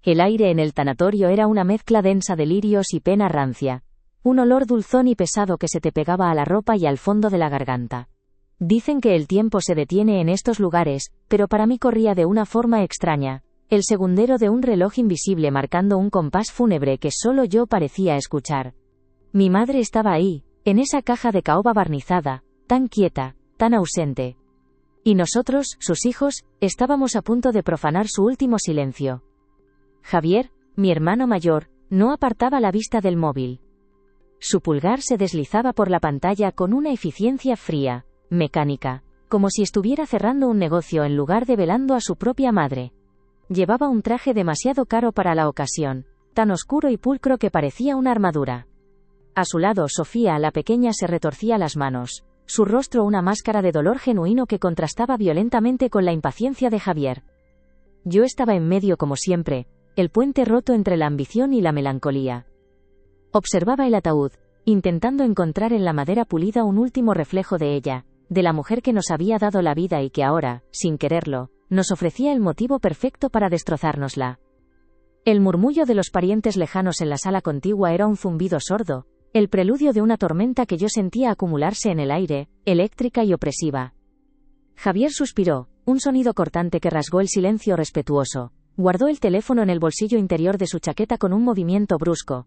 El aire en el tanatorio era una mezcla densa de lirios y pena rancia. Un olor dulzón y pesado que se te pegaba a la ropa y al fondo de la garganta. Dicen que el tiempo se detiene en estos lugares, pero para mí corría de una forma extraña. El segundero de un reloj invisible marcando un compás fúnebre que solo yo parecía escuchar. Mi madre estaba ahí, en esa caja de caoba barnizada, tan quieta, tan ausente. Y nosotros, sus hijos, estábamos a punto de profanar su último silencio. Javier, mi hermano mayor, no apartaba la vista del móvil. Su pulgar se deslizaba por la pantalla con una eficiencia fría, mecánica, como si estuviera cerrando un negocio en lugar de velando a su propia madre. Llevaba un traje demasiado caro para la ocasión, tan oscuro y pulcro que parecía una armadura. A su lado, Sofía, la pequeña, se retorcía las manos, su rostro una máscara de dolor genuino que contrastaba violentamente con la impaciencia de Javier. Yo estaba en medio como siempre, el puente roto entre la ambición y la melancolía. Observaba el ataúd, intentando encontrar en la madera pulida un último reflejo de ella, de la mujer que nos había dado la vida y que ahora, sin quererlo, nos ofrecía el motivo perfecto para destrozárnosla. El murmullo de los parientes lejanos en la sala contigua era un zumbido sordo, el preludio de una tormenta que yo sentía acumularse en el aire, eléctrica y opresiva. Javier suspiró, un sonido cortante que rasgó el silencio respetuoso. Guardó el teléfono en el bolsillo interior de su chaqueta con un movimiento brusco.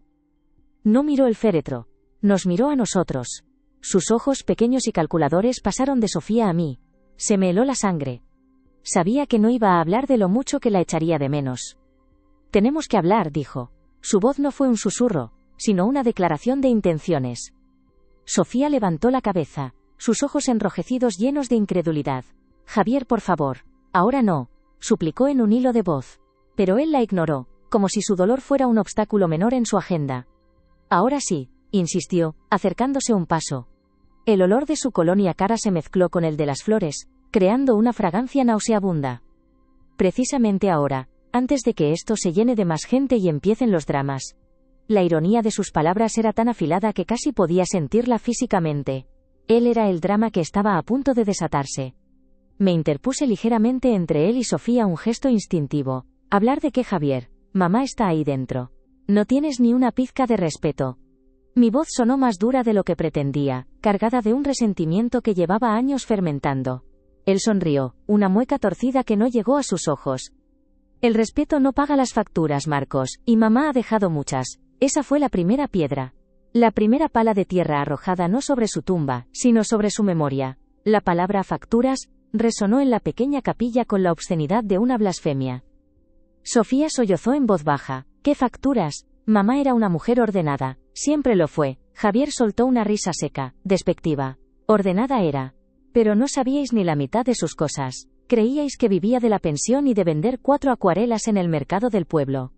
No miró el féretro. Nos miró a nosotros. Sus ojos pequeños y calculadores pasaron de Sofía a mí. Se me heló la sangre. Sabía que no iba a hablar de lo mucho que la echaría de menos. Tenemos que hablar, dijo. Su voz no fue un susurro, sino una declaración de intenciones. Sofía levantó la cabeza, sus ojos enrojecidos llenos de incredulidad. Javier, por favor. Ahora no, suplicó en un hilo de voz. Pero él la ignoró, como si su dolor fuera un obstáculo menor en su agenda. Ahora sí, insistió, acercándose un paso. El olor de su colonia cara se mezcló con el de las flores, creando una fragancia nauseabunda. Precisamente ahora, antes de que esto se llene de más gente y empiecen los dramas. La ironía de sus palabras era tan afilada que casi podía sentirla físicamente. Él era el drama que estaba a punto de desatarse. Me interpuse ligeramente entre él y Sofía, un gesto instintivo. ¿Hablar de qué, Javier? Mamá está ahí dentro. No tienes ni una pizca de respeto. Mi voz sonó más dura de lo que pretendía, cargada de un resentimiento que llevaba años fermentando. Él sonrió, una mueca torcida que no llegó a sus ojos. El respeto no paga las facturas, Marcos, y mamá ha dejado muchas. Esa fue la primera piedra. La primera pala de tierra arrojada no sobre su tumba, sino sobre su memoria. La palabra facturas resonó en la pequeña capilla con la obscenidad de una blasfemia. Sofía sollozó en voz baja. ¿Qué facturas? Mamá era una mujer ordenada, siempre lo fue. Javier soltó una risa seca, despectiva. Ordenada era. Pero no sabíais ni la mitad de sus cosas. Creíais que vivía de la pensión y de vender 4 acuarelas en el mercado del pueblo.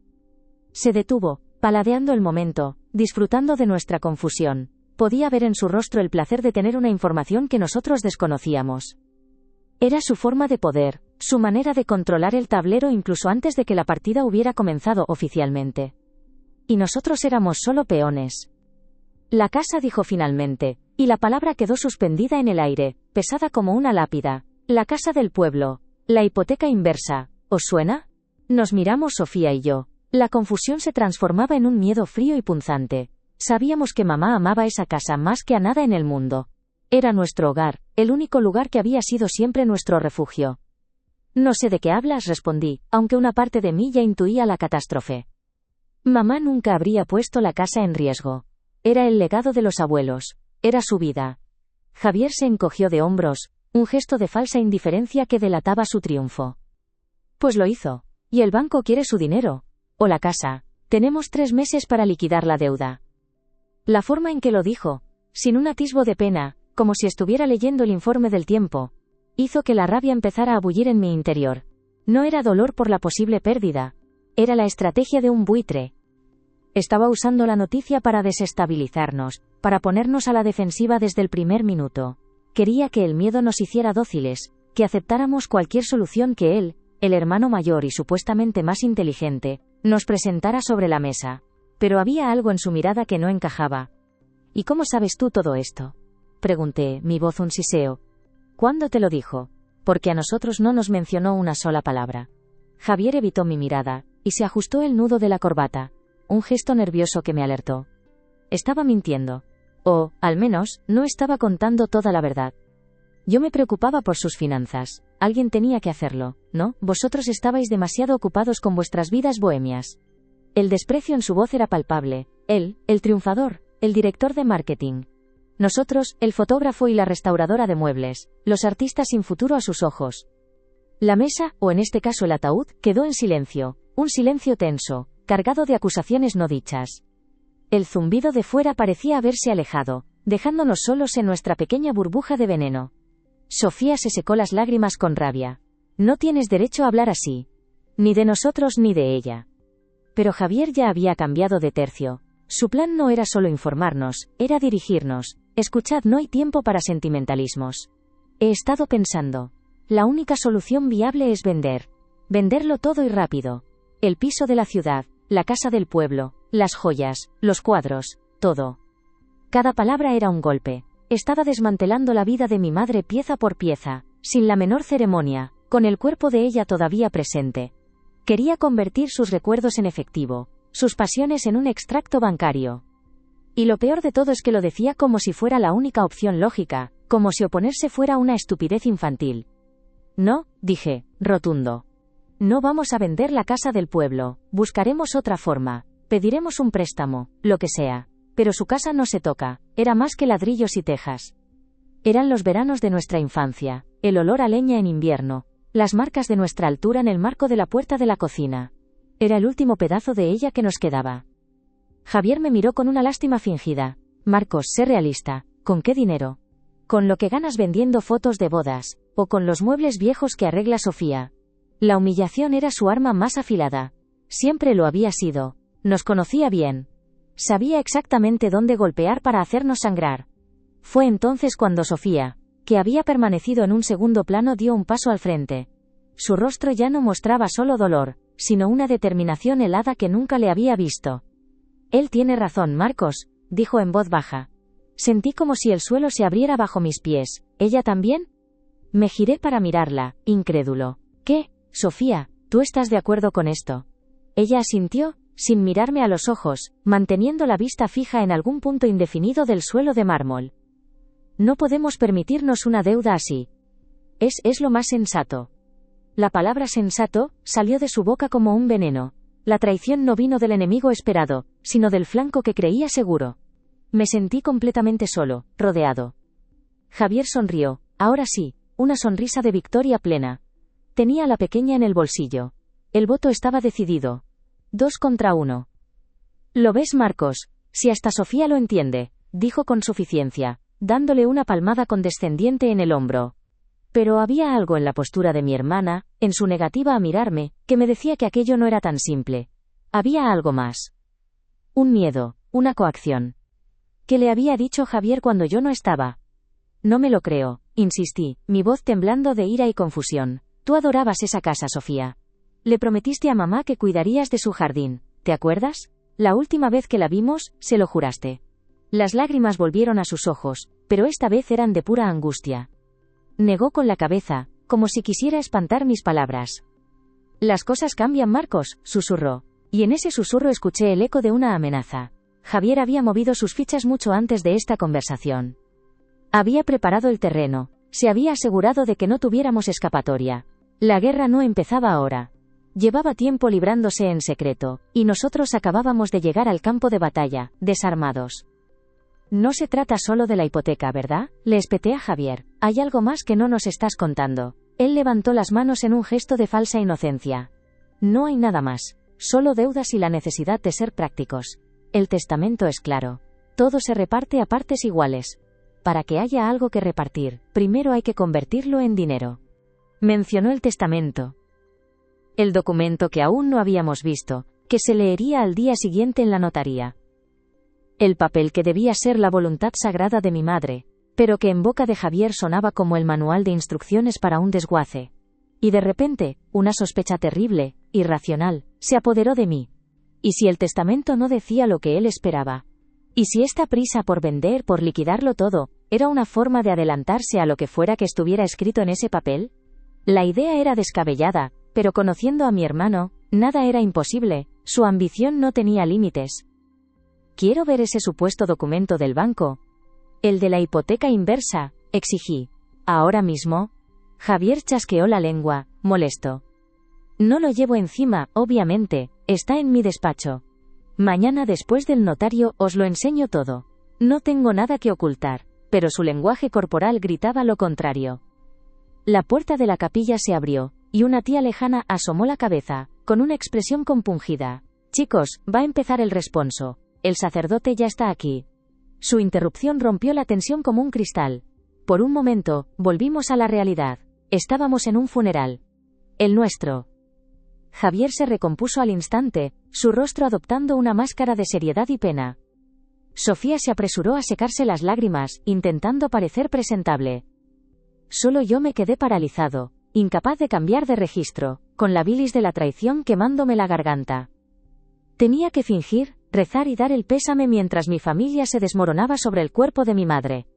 Se detuvo, paladeando el momento, disfrutando de nuestra confusión. Podía ver en su rostro el placer de tener una información que nosotros desconocíamos. Era su forma de poder, su manera de controlar el tablero incluso antes de que la partida hubiera comenzado oficialmente. Y nosotros éramos solo peones. La casa, dijo finalmente, y la palabra quedó suspendida en el aire, pesada como una lápida. La casa del pueblo. La hipoteca inversa. ¿Os suena? Nos miramos Sofía y yo. La confusión se transformaba en un miedo frío y punzante. Sabíamos que mamá amaba esa casa más que a nada en el mundo. Era nuestro hogar, el único lugar que había sido siempre nuestro refugio. No sé de qué hablas, respondí, aunque una parte de mí ya intuía la catástrofe. Mamá nunca habría puesto la casa en riesgo. Era el legado de los abuelos. Era su vida. Javier se encogió de hombros, un gesto de falsa indiferencia que delataba su triunfo. Pues lo hizo. Y el banco quiere su dinero. O la casa. Tenemos 3 meses para liquidar la deuda. La forma en que lo dijo, sin un atisbo de pena, como si estuviera leyendo el informe del tiempo, hizo que la rabia empezara a bullir en mi interior. No era dolor por la posible pérdida. Era la estrategia de un buitre. Estaba usando la noticia para desestabilizarnos, para ponernos a la defensiva desde el primer minuto. Quería que el miedo nos hiciera dóciles, que aceptáramos cualquier solución que él, el hermano mayor y supuestamente más inteligente, nos presentara sobre la mesa. Pero había algo en su mirada que no encajaba. ¿Y cómo sabes tú todo esto? Pregunté, mi voz un siseo. ¿Cuándo te lo dijo? Porque a nosotros no nos mencionó una sola palabra. Javier evitó mi mirada, y se ajustó el nudo de la corbata. Un gesto nervioso que me alertó. Estaba mintiendo. O, al menos, no estaba contando toda la verdad. Yo me preocupaba por sus finanzas. Alguien tenía que hacerlo, ¿no? Vosotros estabais demasiado ocupados con vuestras vidas bohemias. El desprecio en su voz era palpable. Él, el triunfador, el director de marketing. Nosotros, el fotógrafo y la restauradora de muebles, los artistas sin futuro a sus ojos. La mesa, o en este caso el ataúd, quedó en silencio, un silencio tenso, cargado de acusaciones no dichas. El zumbido de fuera parecía haberse alejado, dejándonos solos en nuestra pequeña burbuja de veneno. Sofía se secó las lágrimas con rabia. No tienes derecho a hablar así. Ni de nosotros ni de ella. Pero Javier ya había cambiado de tercio. Su plan no era solo informarnos, era dirigirnos. Escuchad, no hay tiempo para sentimentalismos. He estado pensando. La única solución viable es vender. Venderlo todo y rápido. El piso de la ciudad, la casa del pueblo, las joyas, los cuadros, todo. Cada palabra era un golpe. Estaba desmantelando la vida de mi madre pieza por pieza, sin la menor ceremonia, con el cuerpo de ella todavía presente. Quería convertir sus recuerdos en efectivo, sus pasiones en un extracto bancario. Y lo peor de todo es que lo decía como si fuera la única opción lógica, como si oponerse fuera una estupidez infantil. No, dije, rotundo. No vamos a vender la casa del pueblo, buscaremos otra forma, pediremos un préstamo, lo que sea. Pero su casa no se toca, era más que ladrillos y tejas. Eran los veranos de nuestra infancia, el olor a leña en invierno, las marcas de nuestra altura en el marco de la puerta de la cocina. Era el último pedazo de ella que nos quedaba. Javier me miró con una lástima fingida. Marcos, sé realista. ¿Con qué dinero? ¿Con lo que ganas vendiendo fotos de bodas? ¿O con los muebles viejos que arregla Sofía? La humillación era su arma más afilada. Siempre lo había sido. Nos conocía bien. Sabía exactamente dónde golpear para hacernos sangrar. Fue entonces cuando Sofía, que había permanecido en un segundo plano, dio un paso al frente. Su rostro ya no mostraba solo dolor, sino una determinación helada que nunca le había visto. Él tiene razón, Marcos, dijo en voz baja. Sentí como si el suelo se abriera bajo mis pies. ¿Ella también? Me giré para mirarla, incrédulo. ¿Qué, Sofía, tú estás de acuerdo con esto? Ella asintió, sin mirarme a los ojos, manteniendo la vista fija en algún punto indefinido del suelo de mármol. No podemos permitirnos una deuda así. Es lo más sensato. La palabra sensato salió de su boca como un veneno. La traición no vino del enemigo esperado, sino del flanco que creía seguro. Me sentí completamente solo, rodeado. Javier sonrió, ahora sí, una sonrisa de victoria plena. Tenía a la pequeña en el bolsillo. El voto estaba decidido. 2 contra 1. ¿Lo ves, Marcos? Si hasta Sofía lo entiende, dijo con suficiencia, dándole una palmada condescendiente en el hombro. Pero había algo en la postura de mi hermana, en su negativa a mirarme, que me decía que aquello no era tan simple. Había algo más. Un miedo, una coacción. ¿Qué le había dicho Javier cuando yo no estaba? No me lo creo, insistí, mi voz temblando de ira y confusión. Tú adorabas esa casa, Sofía. Le prometiste a mamá que cuidarías de su jardín, ¿te acuerdas? La última vez que la vimos, se lo juraste. Las lágrimas volvieron a sus ojos, pero esta vez eran de pura angustia. Negó con la cabeza, como si quisiera espantar mis palabras. Las cosas cambian, Marcos, susurró. Y en ese susurro escuché el eco de una amenaza. Javier había movido sus fichas mucho antes de esta conversación. Había preparado el terreno, se había asegurado de que no tuviéramos escapatoria. La guerra no empezaba ahora. Llevaba tiempo librándose en secreto, y nosotros acabábamos de llegar al campo de batalla, desarmados. No se trata solo de la hipoteca, ¿verdad? Le espeté a Javier. Hay algo más que no nos estás contando. Él levantó las manos en un gesto de falsa inocencia. No hay nada más. Solo deudas y la necesidad de ser prácticos. El testamento es claro. Todo se reparte a partes iguales. Para que haya algo que repartir, primero hay que convertirlo en dinero. Mencionó el testamento. El documento que aún no habíamos visto, que se leería al día siguiente en la notaría. El papel que debía ser la voluntad sagrada de mi madre, pero que en boca de Javier sonaba como el manual de instrucciones para un desguace. Y de repente, una sospecha terrible, irracional, se apoderó de mí. ¿Y si el testamento no decía lo que él esperaba? ¿Y si esta prisa por vender, por liquidarlo todo, era una forma de adelantarse a lo que fuera que estuviera escrito en ese papel? La idea era descabellada, pero conociendo a mi hermano, Nada era imposible, su ambición no tenía límites. Quiero ver ese supuesto documento del banco. El de la hipoteca inversa, exigí. ¿Ahora mismo? Javier chasqueó la lengua, molesto. No lo llevo encima, obviamente, está en mi despacho. Mañana después del notario os lo enseño todo. No tengo nada que ocultar, pero su lenguaje corporal gritaba lo contrario. La puerta de la capilla se abrió, y una tía lejana asomó la cabeza, con una expresión compungida. Chicos, va a empezar el responso. El sacerdote ya está aquí. Su interrupción rompió la tensión como un cristal. Por un momento, volvimos a la realidad. Estábamos en un funeral. El nuestro. Javier se recompuso al instante, su rostro adoptando una máscara de seriedad y pena. Sofía se apresuró a secarse las lágrimas, intentando parecer presentable. Solo yo me quedé paralizado, incapaz de cambiar de registro, con la bilis de la traición quemándome la garganta. Tenía que fingir, rezar y dar el pésame mientras mi familia se desmoronaba sobre el cuerpo de mi madre.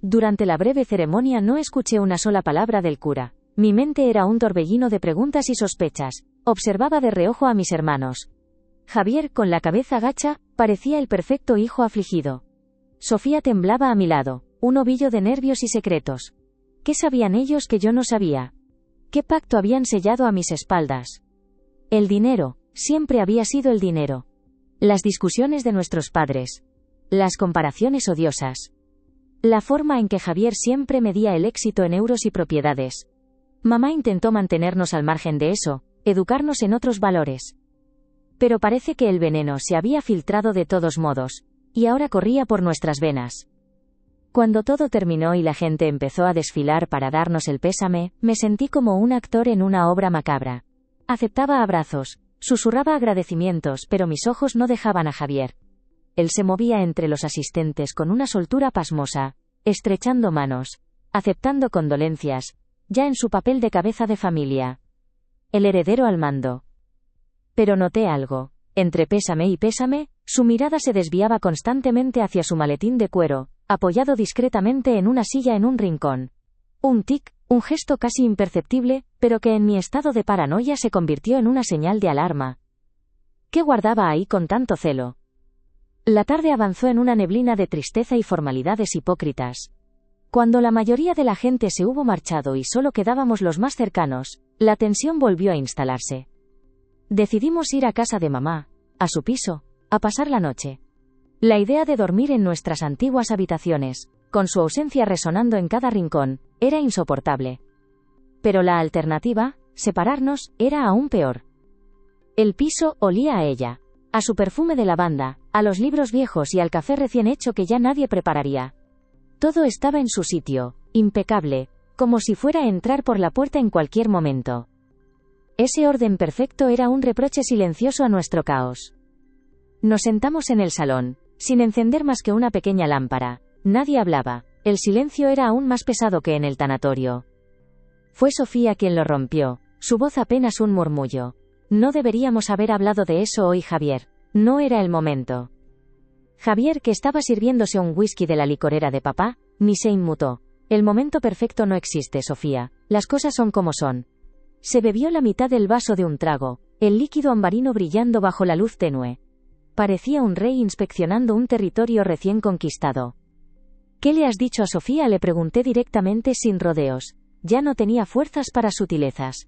Durante la breve ceremonia no escuché una sola palabra del cura. Mi mente era un torbellino de preguntas y sospechas. Observaba de reojo a mis hermanos. Javier, con la cabeza gacha, parecía el perfecto hijo afligido. Sofía temblaba a mi lado, un ovillo de nervios y secretos. ¿Qué sabían ellos que yo no sabía? ¿Qué pacto habían sellado a mis espaldas? El dinero, siempre había sido el dinero. Las discusiones de nuestros padres. Las comparaciones odiosas. La forma en que Javier siempre medía el éxito en euros y propiedades. Mamá intentó mantenernos al margen de eso, educarnos en otros valores. Pero parece que el veneno se había filtrado de todos modos, y ahora corría por nuestras venas. Cuando todo terminó y la gente empezó a desfilar para darnos el pésame, me sentí como un actor en una obra macabra. Aceptaba abrazos, susurraba agradecimientos, pero mis ojos no dejaban a Javier. Él se movía entre los asistentes con una soltura pasmosa, estrechando manos, aceptando condolencias, ya en su papel de cabeza de familia. El heredero al mando. Pero noté algo. Entre pésame y pésame, su mirada se desviaba constantemente hacia su maletín de cuero, apoyado discretamente en una silla en un rincón. Un tic, un gesto casi imperceptible, pero que en mi estado de paranoia se convirtió en una señal de alarma. ¿Qué guardaba ahí con tanto celo? La tarde avanzó en una neblina de tristeza y formalidades hipócritas. Cuando la mayoría de la gente se hubo marchado y solo quedábamos los más cercanos, la tensión volvió a instalarse. Decidimos ir a casa de mamá, a su piso, a pasar la noche. La idea de dormir en nuestras antiguas habitaciones, con su ausencia resonando en cada rincón, era insoportable. Pero la alternativa, separarnos, era aún peor. El piso olía a ella, a su perfume de lavanda, a los libros viejos y al café recién hecho que ya nadie prepararía. Todo estaba en su sitio, impecable, como si fuera a entrar por la puerta en cualquier momento. Ese orden perfecto era un reproche silencioso a nuestro caos. Nos sentamos en el salón, sin encender más que una pequeña lámpara. Nadie hablaba, el silencio era aún más pesado que en el tanatorio. Fue Sofía quien lo rompió, su voz apenas un murmullo. No deberíamos haber hablado de eso hoy, Javier. No era el momento. Javier, que estaba sirviéndose un whisky de la licorera de papá, ni se inmutó. El momento perfecto no existe, Sofía. Las cosas son como son. Se bebió la mitad del vaso de un trago, el líquido ambarino brillando bajo la luz tenue. Parecía un rey inspeccionando un territorio recién conquistado. ¿Qué le has dicho a Sofía?, le pregunté directamente sin rodeos. Ya no tenía fuerzas para sutilezas.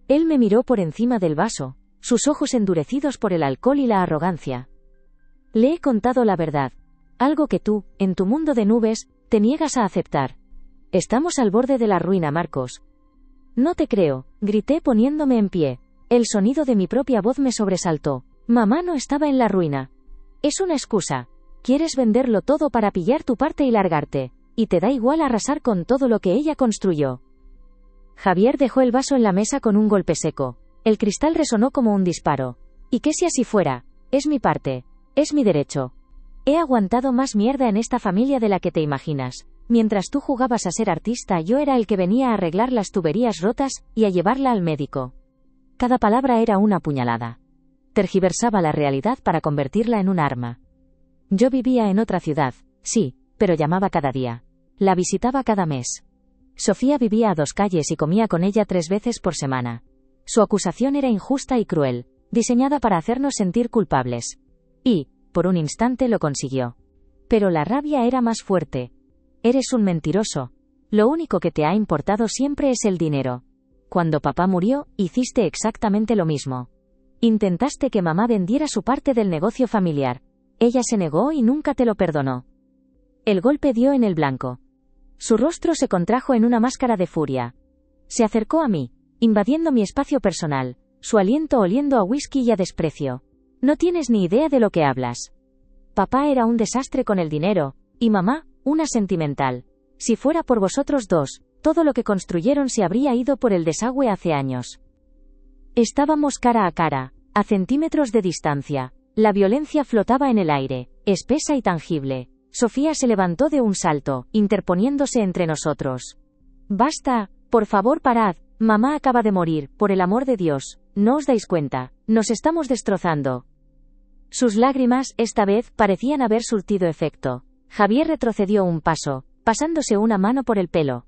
Él me miró por encima del vaso, sus ojos endurecidos por el alcohol y la arrogancia. Le he contado la verdad. Algo que tú, en tu mundo de nubes, te niegas a aceptar. Estamos al borde de la ruina, Marcos. No te creo, grité poniéndome en pie. El sonido de mi propia voz me sobresaltó. Mamá no estaba en la ruina. Es una excusa. Quieres venderlo todo para pillar tu parte y largarte, y te da igual arrasar con todo lo que ella construyó. Javier dejó el vaso en la mesa con un golpe seco. El cristal resonó como un disparo. ¿Y qué si así fuera? Es mi parte. Es mi derecho. He aguantado más mierda en esta familia de la que te imaginas. Mientras tú jugabas a ser artista, yo era el que venía a arreglar las tuberías rotas y a llevarla al médico. Cada palabra era una puñalada. Tergiversaba la realidad para convertirla en un arma. Yo vivía en otra ciudad, sí, pero llamaba cada día. La visitaba cada mes. Sofía vivía a 2 calles y comía con ella 3 veces por semana. Su acusación era injusta y cruel, diseñada para hacernos sentir culpables. Y, por un instante lo consiguió. Pero la rabia era más fuerte. Eres un mentiroso. Lo único que te ha importado siempre es el dinero. Cuando papá murió, hiciste exactamente lo mismo. Intentaste que mamá vendiera su parte del negocio familiar. Ella se negó y nunca te lo perdonó. El golpe dio en el blanco. Su rostro se contrajo en una máscara de furia. Se acercó a mí, invadiendo mi espacio personal, su aliento oliendo a whisky y a desprecio. No tienes ni idea de lo que hablas. Papá era un desastre con el dinero, y mamá, una sentimental. Si fuera por vosotros dos, todo lo que construyeron se habría ido por el desagüe hace años. Estábamos cara a cara, a centímetros de distancia. La violencia flotaba en el aire, espesa y tangible. Sofía se levantó de un salto, interponiéndose entre nosotros. Basta, por favor parad, mamá acaba de morir, por el amor de Dios, ¿no os dais cuenta? Nos estamos destrozando. Sus lágrimas, esta vez, parecían haber surtido efecto. Javier retrocedió un paso, pasándose una mano por el pelo.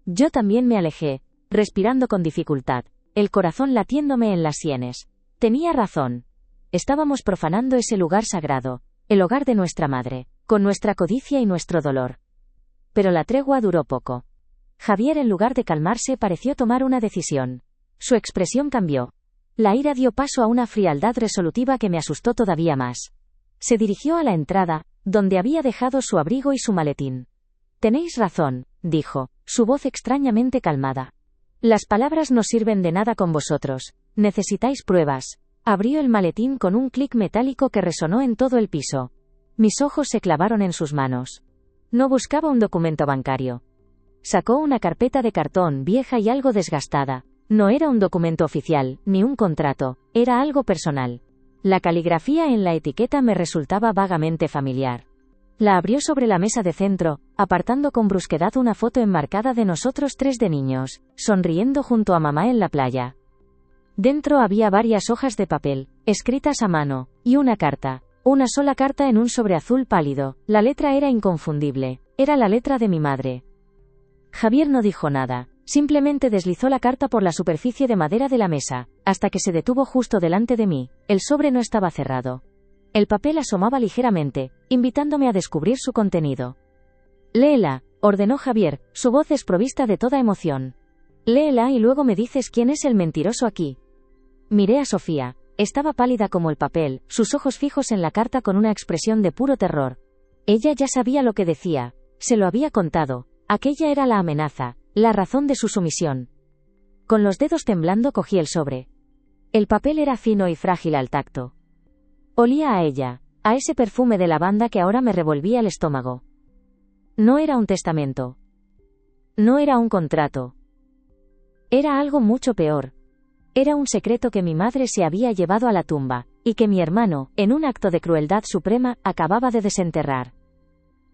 Yo también me alejé, respirando con dificultad, el corazón latiéndome en las sienes. Tenía razón. Estábamos profanando ese lugar sagrado, el hogar de nuestra madre, con nuestra codicia y nuestro dolor. Pero la tregua duró poco. Javier, en lugar de calmarse, pareció tomar una decisión. Su expresión cambió. La ira dio paso a una frialdad resolutiva que me asustó todavía más. Se dirigió a la entrada, donde había dejado su abrigo y su maletín. Tenéis razón, dijo, su voz extrañamente calmada. Las palabras no sirven de nada con vosotros. Necesitáis pruebas. Abrió el maletín con un clic metálico que resonó en todo el piso. Mis ojos se clavaron en sus manos. No buscaba un documento bancario. Sacó una carpeta de cartón vieja y algo desgastada. No era un documento oficial, ni un contrato, era algo personal. La caligrafía en la etiqueta me resultaba vagamente familiar. La abrió sobre la mesa de centro, apartando con brusquedad una foto enmarcada de nosotros tres de niños, sonriendo junto a mamá en la playa. Dentro había varias hojas de papel, escritas a mano, y una carta. Una sola carta en un sobre azul pálido. La letra era inconfundible. Era la letra de mi madre. Javier no dijo nada. Simplemente deslizó la carta por la superficie de madera de la mesa, hasta que se detuvo justo delante de mí. El sobre no estaba cerrado. El papel asomaba ligeramente, invitándome a descubrir su contenido. Léela, ordenó Javier, su voz desprovista de toda emoción. Léela y luego me dices quién es el mentiroso aquí. Miré a Sofía. Estaba pálida como el papel, sus ojos fijos en la carta con una expresión de puro terror. Ella ya sabía lo que decía. Se lo había contado. Aquella era la amenaza, la razón de su sumisión. Con los dedos temblando cogí el sobre. El papel era fino y frágil al tacto. Olía a ella, a ese perfume de lavanda que ahora me revolvía el estómago. No era un testamento. No era un contrato. Era algo mucho peor. Era un secreto que mi madre se había llevado a la tumba, y que mi hermano, en un acto de crueldad suprema, acababa de desenterrar.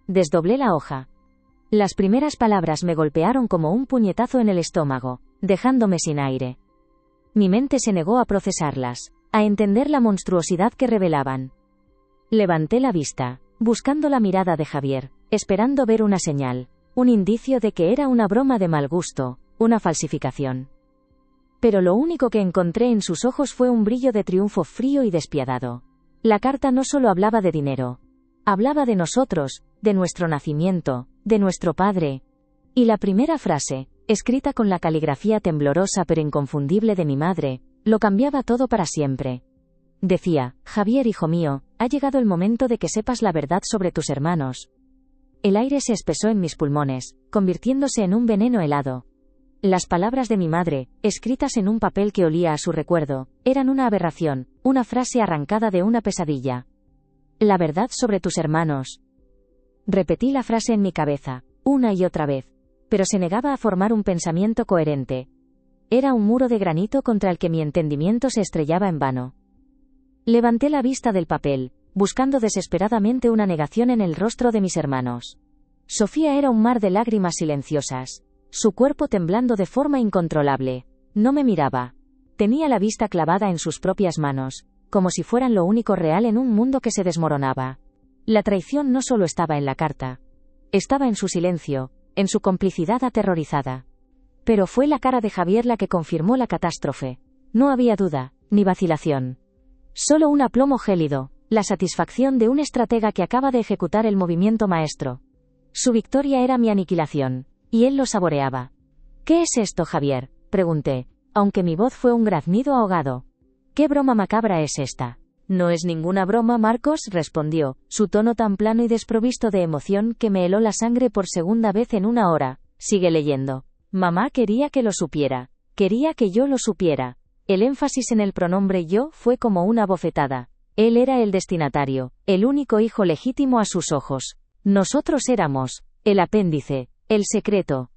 Desdoblé la hoja. Las primeras palabras me golpearon como un puñetazo en el estómago, dejándome sin aire. Mi mente se negó a procesarlas, a entender la monstruosidad que revelaban. Levanté la vista, buscando la mirada de Javier, esperando ver una señal, un indicio de que era una broma de mal gusto, una falsificación. Pero lo único que encontré en sus ojos fue un brillo de triunfo frío y despiadado. La carta no solo hablaba de dinero. Hablaba de nosotros, de nuestro nacimiento, de nuestro padre. Y la primera frase, escrita con la caligrafía temblorosa pero inconfundible de mi madre, lo cambiaba todo para siempre. Decía: Javier, hijo mío, ha llegado el momento de que sepas la verdad sobre tus hermanos. El aire se espesó en mis pulmones, convirtiéndose en un veneno helado. Las palabras de mi madre, escritas en un papel que olía a su recuerdo, eran una aberración, una frase arrancada de una pesadilla. La verdad sobre tus hermanos. Repetí la frase en mi cabeza, una y otra vez, pero se negaba a formar un pensamiento coherente. Era un muro de granito contra el que mi entendimiento se estrellaba en vano. Levanté la vista del papel, buscando desesperadamente una negación en el rostro de mis hermanos. Sofía era un mar de lágrimas silenciosas. Su cuerpo temblando de forma incontrolable. No me miraba. Tenía la vista clavada en sus propias manos, como si fueran lo único real en un mundo que se desmoronaba. La traición no solo estaba en la carta. Estaba en su silencio, en su complicidad aterrorizada. Pero fue la cara de Javier la que confirmó la catástrofe. No había duda, ni vacilación. Solo un aplomo gélido, la satisfacción de un estratega que acaba de ejecutar el movimiento maestro. Su victoria era mi aniquilación, y él lo saboreaba. ¿Qué es esto, Javier?, pregunté, aunque mi voz fue un graznido ahogado. ¿Qué broma macabra es esta? No es ninguna broma, Marcos, respondió, su tono tan plano y desprovisto de emoción que me heló la sangre por segunda vez en una hora. Sigue leyendo. Mamá quería que lo supiera. Quería que yo lo supiera. El énfasis en el pronombre yo fue como una bofetada. Él era el destinatario, el único hijo legítimo a sus ojos. Nosotros éramos el apéndice, el secreto.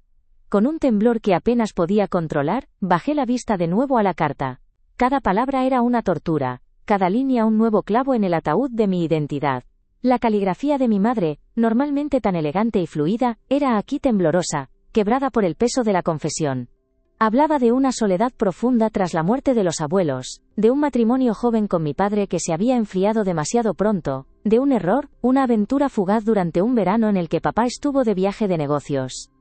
Con un temblor que apenas podía controlar, bajé la vista de nuevo a la carta. Cada palabra era una tortura, cada línea un nuevo clavo en el ataúd de mi identidad. La caligrafía de mi madre, normalmente tan elegante y fluida, era aquí temblorosa, quebrada por el peso de la confesión. Hablaba de una soledad profunda tras la muerte de los abuelos, de un matrimonio joven con mi padre que se había enfriado demasiado pronto, de un error, una aventura fugaz durante un verano en el que papá estuvo de viaje de negocios.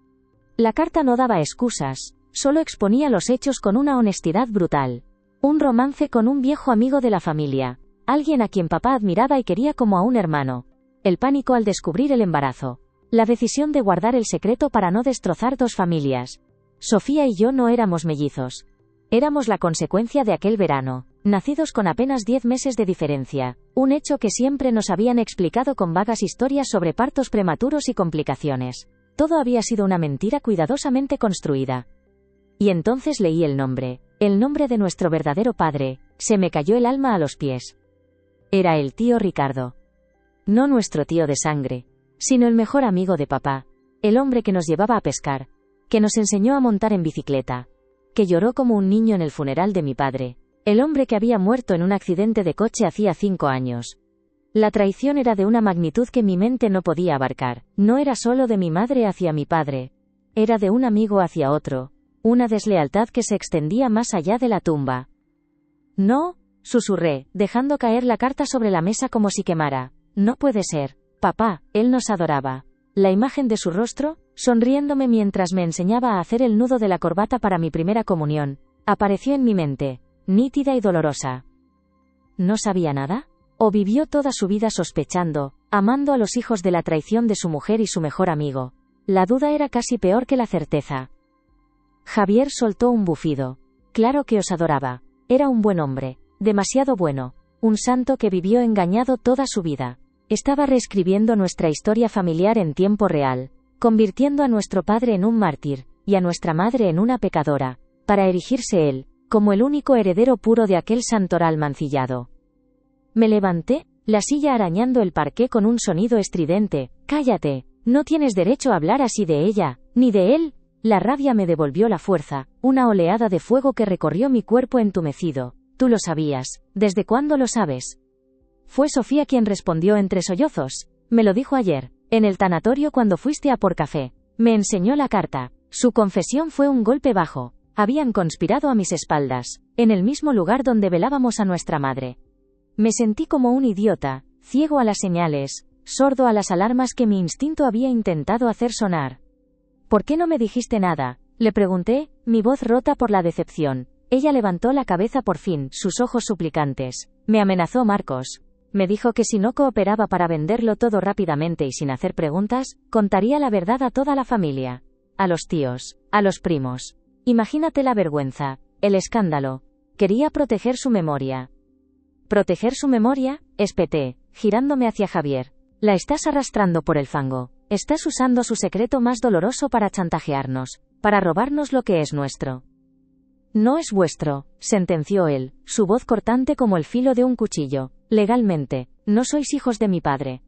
La carta no daba excusas, solo exponía los hechos con una honestidad brutal. Un romance con un viejo amigo de la familia, alguien a quien papá admiraba y quería como a un hermano. El pánico al descubrir el embarazo. La decisión de guardar el secreto para no destrozar dos familias. Sofía y yo no éramos mellizos. Éramos la consecuencia de aquel verano, nacidos con apenas 10 meses de diferencia, un hecho que siempre nos habían explicado con vagas historias sobre partos prematuros y complicaciones. Todo había sido una mentira cuidadosamente construida. Y entonces leí el nombre de nuestro verdadero padre, se me cayó el alma a los pies. Era el tío Ricardo. No nuestro tío de sangre, sino el mejor amigo de papá, el hombre que nos llevaba a pescar, que nos enseñó a montar en bicicleta, que lloró como un niño en el funeral de mi padre, el hombre que había muerto en un accidente de coche hacía 5 años. La traición era de una magnitud que mi mente no podía abarcar, no era solo de mi madre hacia mi padre, era de un amigo hacia otro, una deslealtad que se extendía más allá de la tumba. No, susurré, dejando caer la carta sobre la mesa como si quemara. No puede ser. Papá, él nos adoraba. La imagen de su rostro, sonriéndome mientras me enseñaba a hacer el nudo de la corbata para mi primera comunión, apareció en mi mente, nítida y dolorosa. ¿No sabía nada? ¿O vivió toda su vida sospechando, amando a los hijos de la traición de su mujer y su mejor amigo? La duda era casi peor que la certeza. Javier soltó un bufido. Claro que os adoraba. Era un buen hombre, demasiado bueno, un santo que vivió engañado toda su vida. Estaba reescribiendo nuestra historia familiar en tiempo real, convirtiendo a nuestro padre en un mártir, y a nuestra madre en una pecadora, para erigirse él, como el único heredero puro de aquel santoral mancillado. Me levanté, la silla arañando el parqué con un sonido estridente. «Cállate, no tienes derecho a hablar así de ella, ni de él». La rabia me devolvió la fuerza, una oleada de fuego que recorrió mi cuerpo entumecido. «Tú lo sabías. ¿Desde cuándo lo sabes?» Fue Sofía quien respondió entre sollozos. «Me lo dijo ayer, en el tanatorio cuando fuiste a por café. Me enseñó la carta». Su confesión fue un golpe bajo. Habían conspirado a mis espaldas, en el mismo lugar donde velábamos a nuestra madre. Me sentí como un idiota, ciego a las señales, sordo a las alarmas que mi instinto había intentado hacer sonar. «¿Por qué no me dijiste nada?», le pregunté, mi voz rota por la decepción. Ella levantó la cabeza por fin, sus ojos suplicantes. «Me amenazó Marcos. Me dijo que si no cooperaba para venderlo todo rápidamente y sin hacer preguntas, contaría la verdad a toda la familia. A los tíos, a los primos. Imagínate la vergüenza, el escándalo. Quería proteger su memoria». «¿Proteger su memoria?», espeté, girándome hacia Javier. «La estás arrastrando por el fango. Estás usando su secreto más doloroso para chantajearnos, para robarnos lo que es nuestro». «No es vuestro», sentenció él, su voz cortante como el filo de un cuchillo. «Legalmente, no sois hijos de mi padre.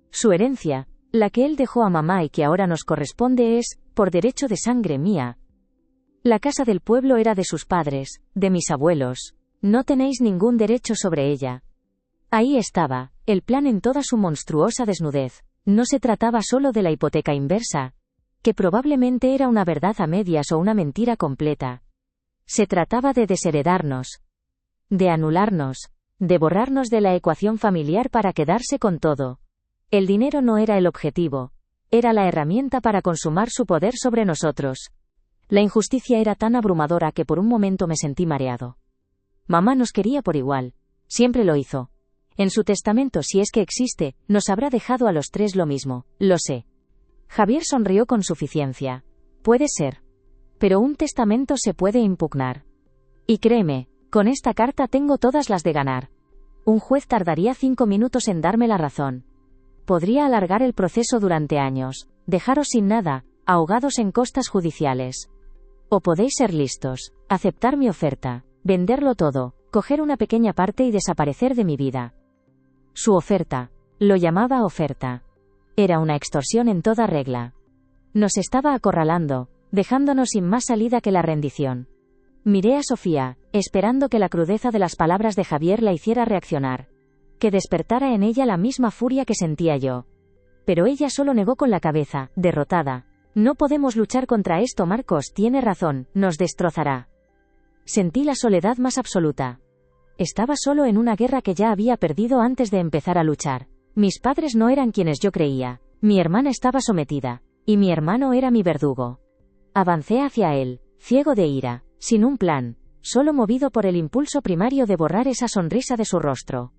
Su herencia, la que él dejó a mamá y que ahora nos corresponde es, por derecho de sangre mía. La casa del pueblo era de sus padres, de mis abuelos. No tenéis ningún derecho sobre ella». Ahí estaba, el plan en toda su monstruosa desnudez. No se trataba solo de la hipoteca inversa, que probablemente era una verdad a medias o una mentira completa. Se trataba de desheredarnos, de anularnos, de borrarnos de la ecuación familiar para quedarse con todo. El dinero no era el objetivo, era la herramienta para consumar su poder sobre nosotros. La injusticia era tan abrumadora que por un momento me sentí mareado. Mamá nos quería por igual. Siempre lo hizo. En su testamento, si es que existe, nos habrá dejado a los tres lo mismo, lo sé. Javier sonrió con suficiencia. Puede ser. Pero un testamento se puede impugnar. Y créeme, con esta carta tengo todas las de ganar. Un juez tardaría 5 minutos en darme la razón. Podría alargar el proceso durante años, dejaros sin nada, ahogados en costas judiciales. O podéis ser listos, aceptar mi oferta, venderlo todo, coger una pequeña parte y desaparecer de mi vida. Su oferta. Lo llamaba oferta. Era una extorsión en toda regla. Nos estaba acorralando, dejándonos sin más salida que la rendición. Miré a Sofía, esperando que la crudeza de las palabras de Javier la hiciera reaccionar. Que despertara en ella la misma furia que sentía yo. Pero ella solo negó con la cabeza, derrotada. No podemos luchar contra esto, Marcos tiene razón, nos destrozará. Sentí la soledad más absoluta. Estaba solo en una guerra que ya había perdido antes de empezar a luchar. Mis padres no eran quienes yo creía, mi hermana estaba sometida, y mi hermano era mi verdugo. Avancé hacia él, ciego de ira, sin un plan, solo movido por el impulso primario de borrar esa sonrisa de su rostro.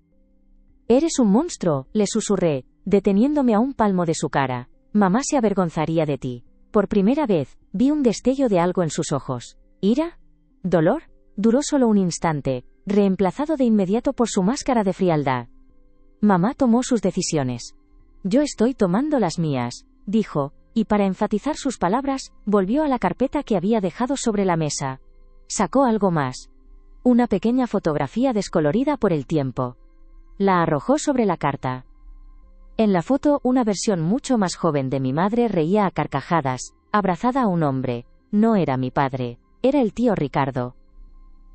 «Eres un monstruo», le susurré, deteniéndome a un palmo de su cara. «Mamá se avergonzaría de ti». Por primera vez, vi un destello de algo en sus ojos. ¿Ira? ¿Dolor? Duró solo un instante, reemplazado de inmediato por su máscara de frialdad. Mamá tomó sus decisiones. Yo estoy tomando las mías, dijo, y para enfatizar sus palabras, volvió a la carpeta que había dejado sobre la mesa. Sacó algo más. Una pequeña fotografía descolorida por el tiempo. La arrojó sobre la carta. En la foto, una versión mucho más joven de mi madre reía a carcajadas, abrazada a un hombre. No era mi padre, era el tío Ricardo.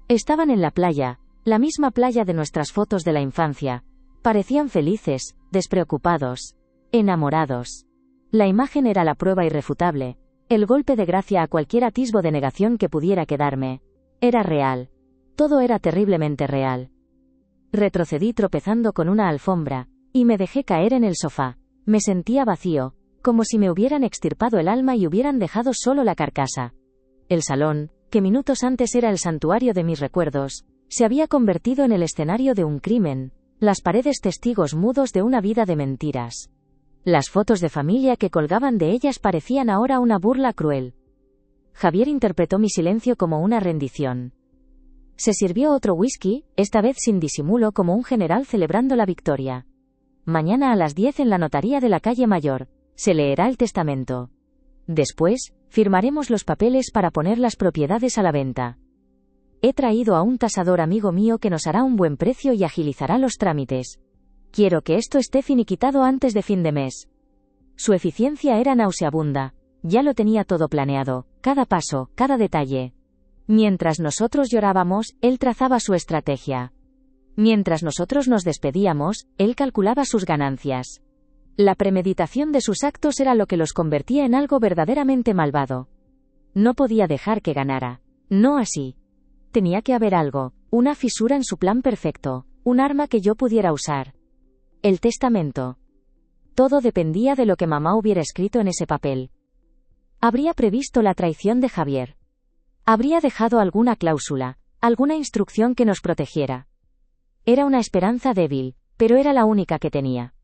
Estaban en la playa, la misma playa de nuestras fotos de la infancia. Parecían felices, despreocupados, enamorados. La imagen era la prueba irrefutable, el golpe de gracia a cualquier atisbo de negación que pudiera quedarme. Era real. Todo era terriblemente real. Retrocedí tropezando con una alfombra, y me dejé caer en el sofá. Me sentía vacío, como si me hubieran extirpado el alma y hubieran dejado solo la carcasa. El salón, que minutos antes era el santuario de mis recuerdos, se había convertido en el escenario de un crimen, las paredes testigos mudos de una vida de mentiras. Las fotos de familia que colgaban de ellas parecían ahora una burla cruel. Javier interpretó mi silencio como una rendición. Se sirvió otro whisky, esta vez sin disimulo como un general celebrando la victoria. Mañana a las 10 en la notaría de la calle Mayor, se leerá el testamento. Después, firmaremos los papeles para poner las propiedades a la venta. He traído a un tasador amigo mío que nos hará un buen precio y agilizará los trámites. Quiero que esto esté finiquitado antes de fin de mes. Su eficiencia era nauseabunda. Ya lo tenía todo planeado, cada paso, cada detalle. Mientras nosotros llorábamos, él trazaba su estrategia. Mientras nosotros nos despedíamos, él calculaba sus ganancias. La premeditación de sus actos era lo que los convertía en algo verdaderamente malvado. No podía dejar que ganara. No así. Tenía que haber algo, una fisura en su plan perfecto, un arma que yo pudiera usar. El testamento. Todo dependía de lo que mamá hubiera escrito en ese papel. Habría previsto la traición de Javier. Habría dejado alguna cláusula, alguna instrucción que nos protegiera. Era una esperanza débil, pero era la única que tenía.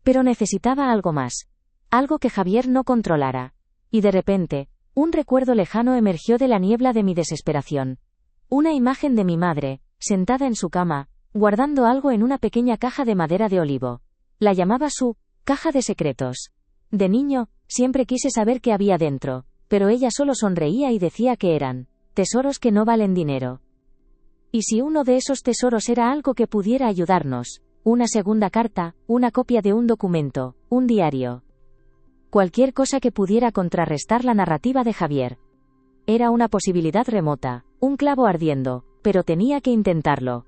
Pero necesitaba algo más. Algo que Javier no controlara. Y de repente, un recuerdo lejano emergió de la niebla de mi desesperación. Una imagen de mi madre, sentada en su cama, guardando algo en una pequeña caja de madera de olivo. La llamaba su caja de secretos. De niño, siempre quise saber qué había dentro, pero ella solo sonreía y decía que eran tesoros que no valen dinero. ¿Y si uno de esos tesoros era algo que pudiera ayudarnos? Una segunda carta, una copia de un documento, un diario. Cualquier cosa que pudiera contrarrestar la narrativa de Javier. Era una posibilidad remota, un clavo ardiendo, pero tenía que intentarlo.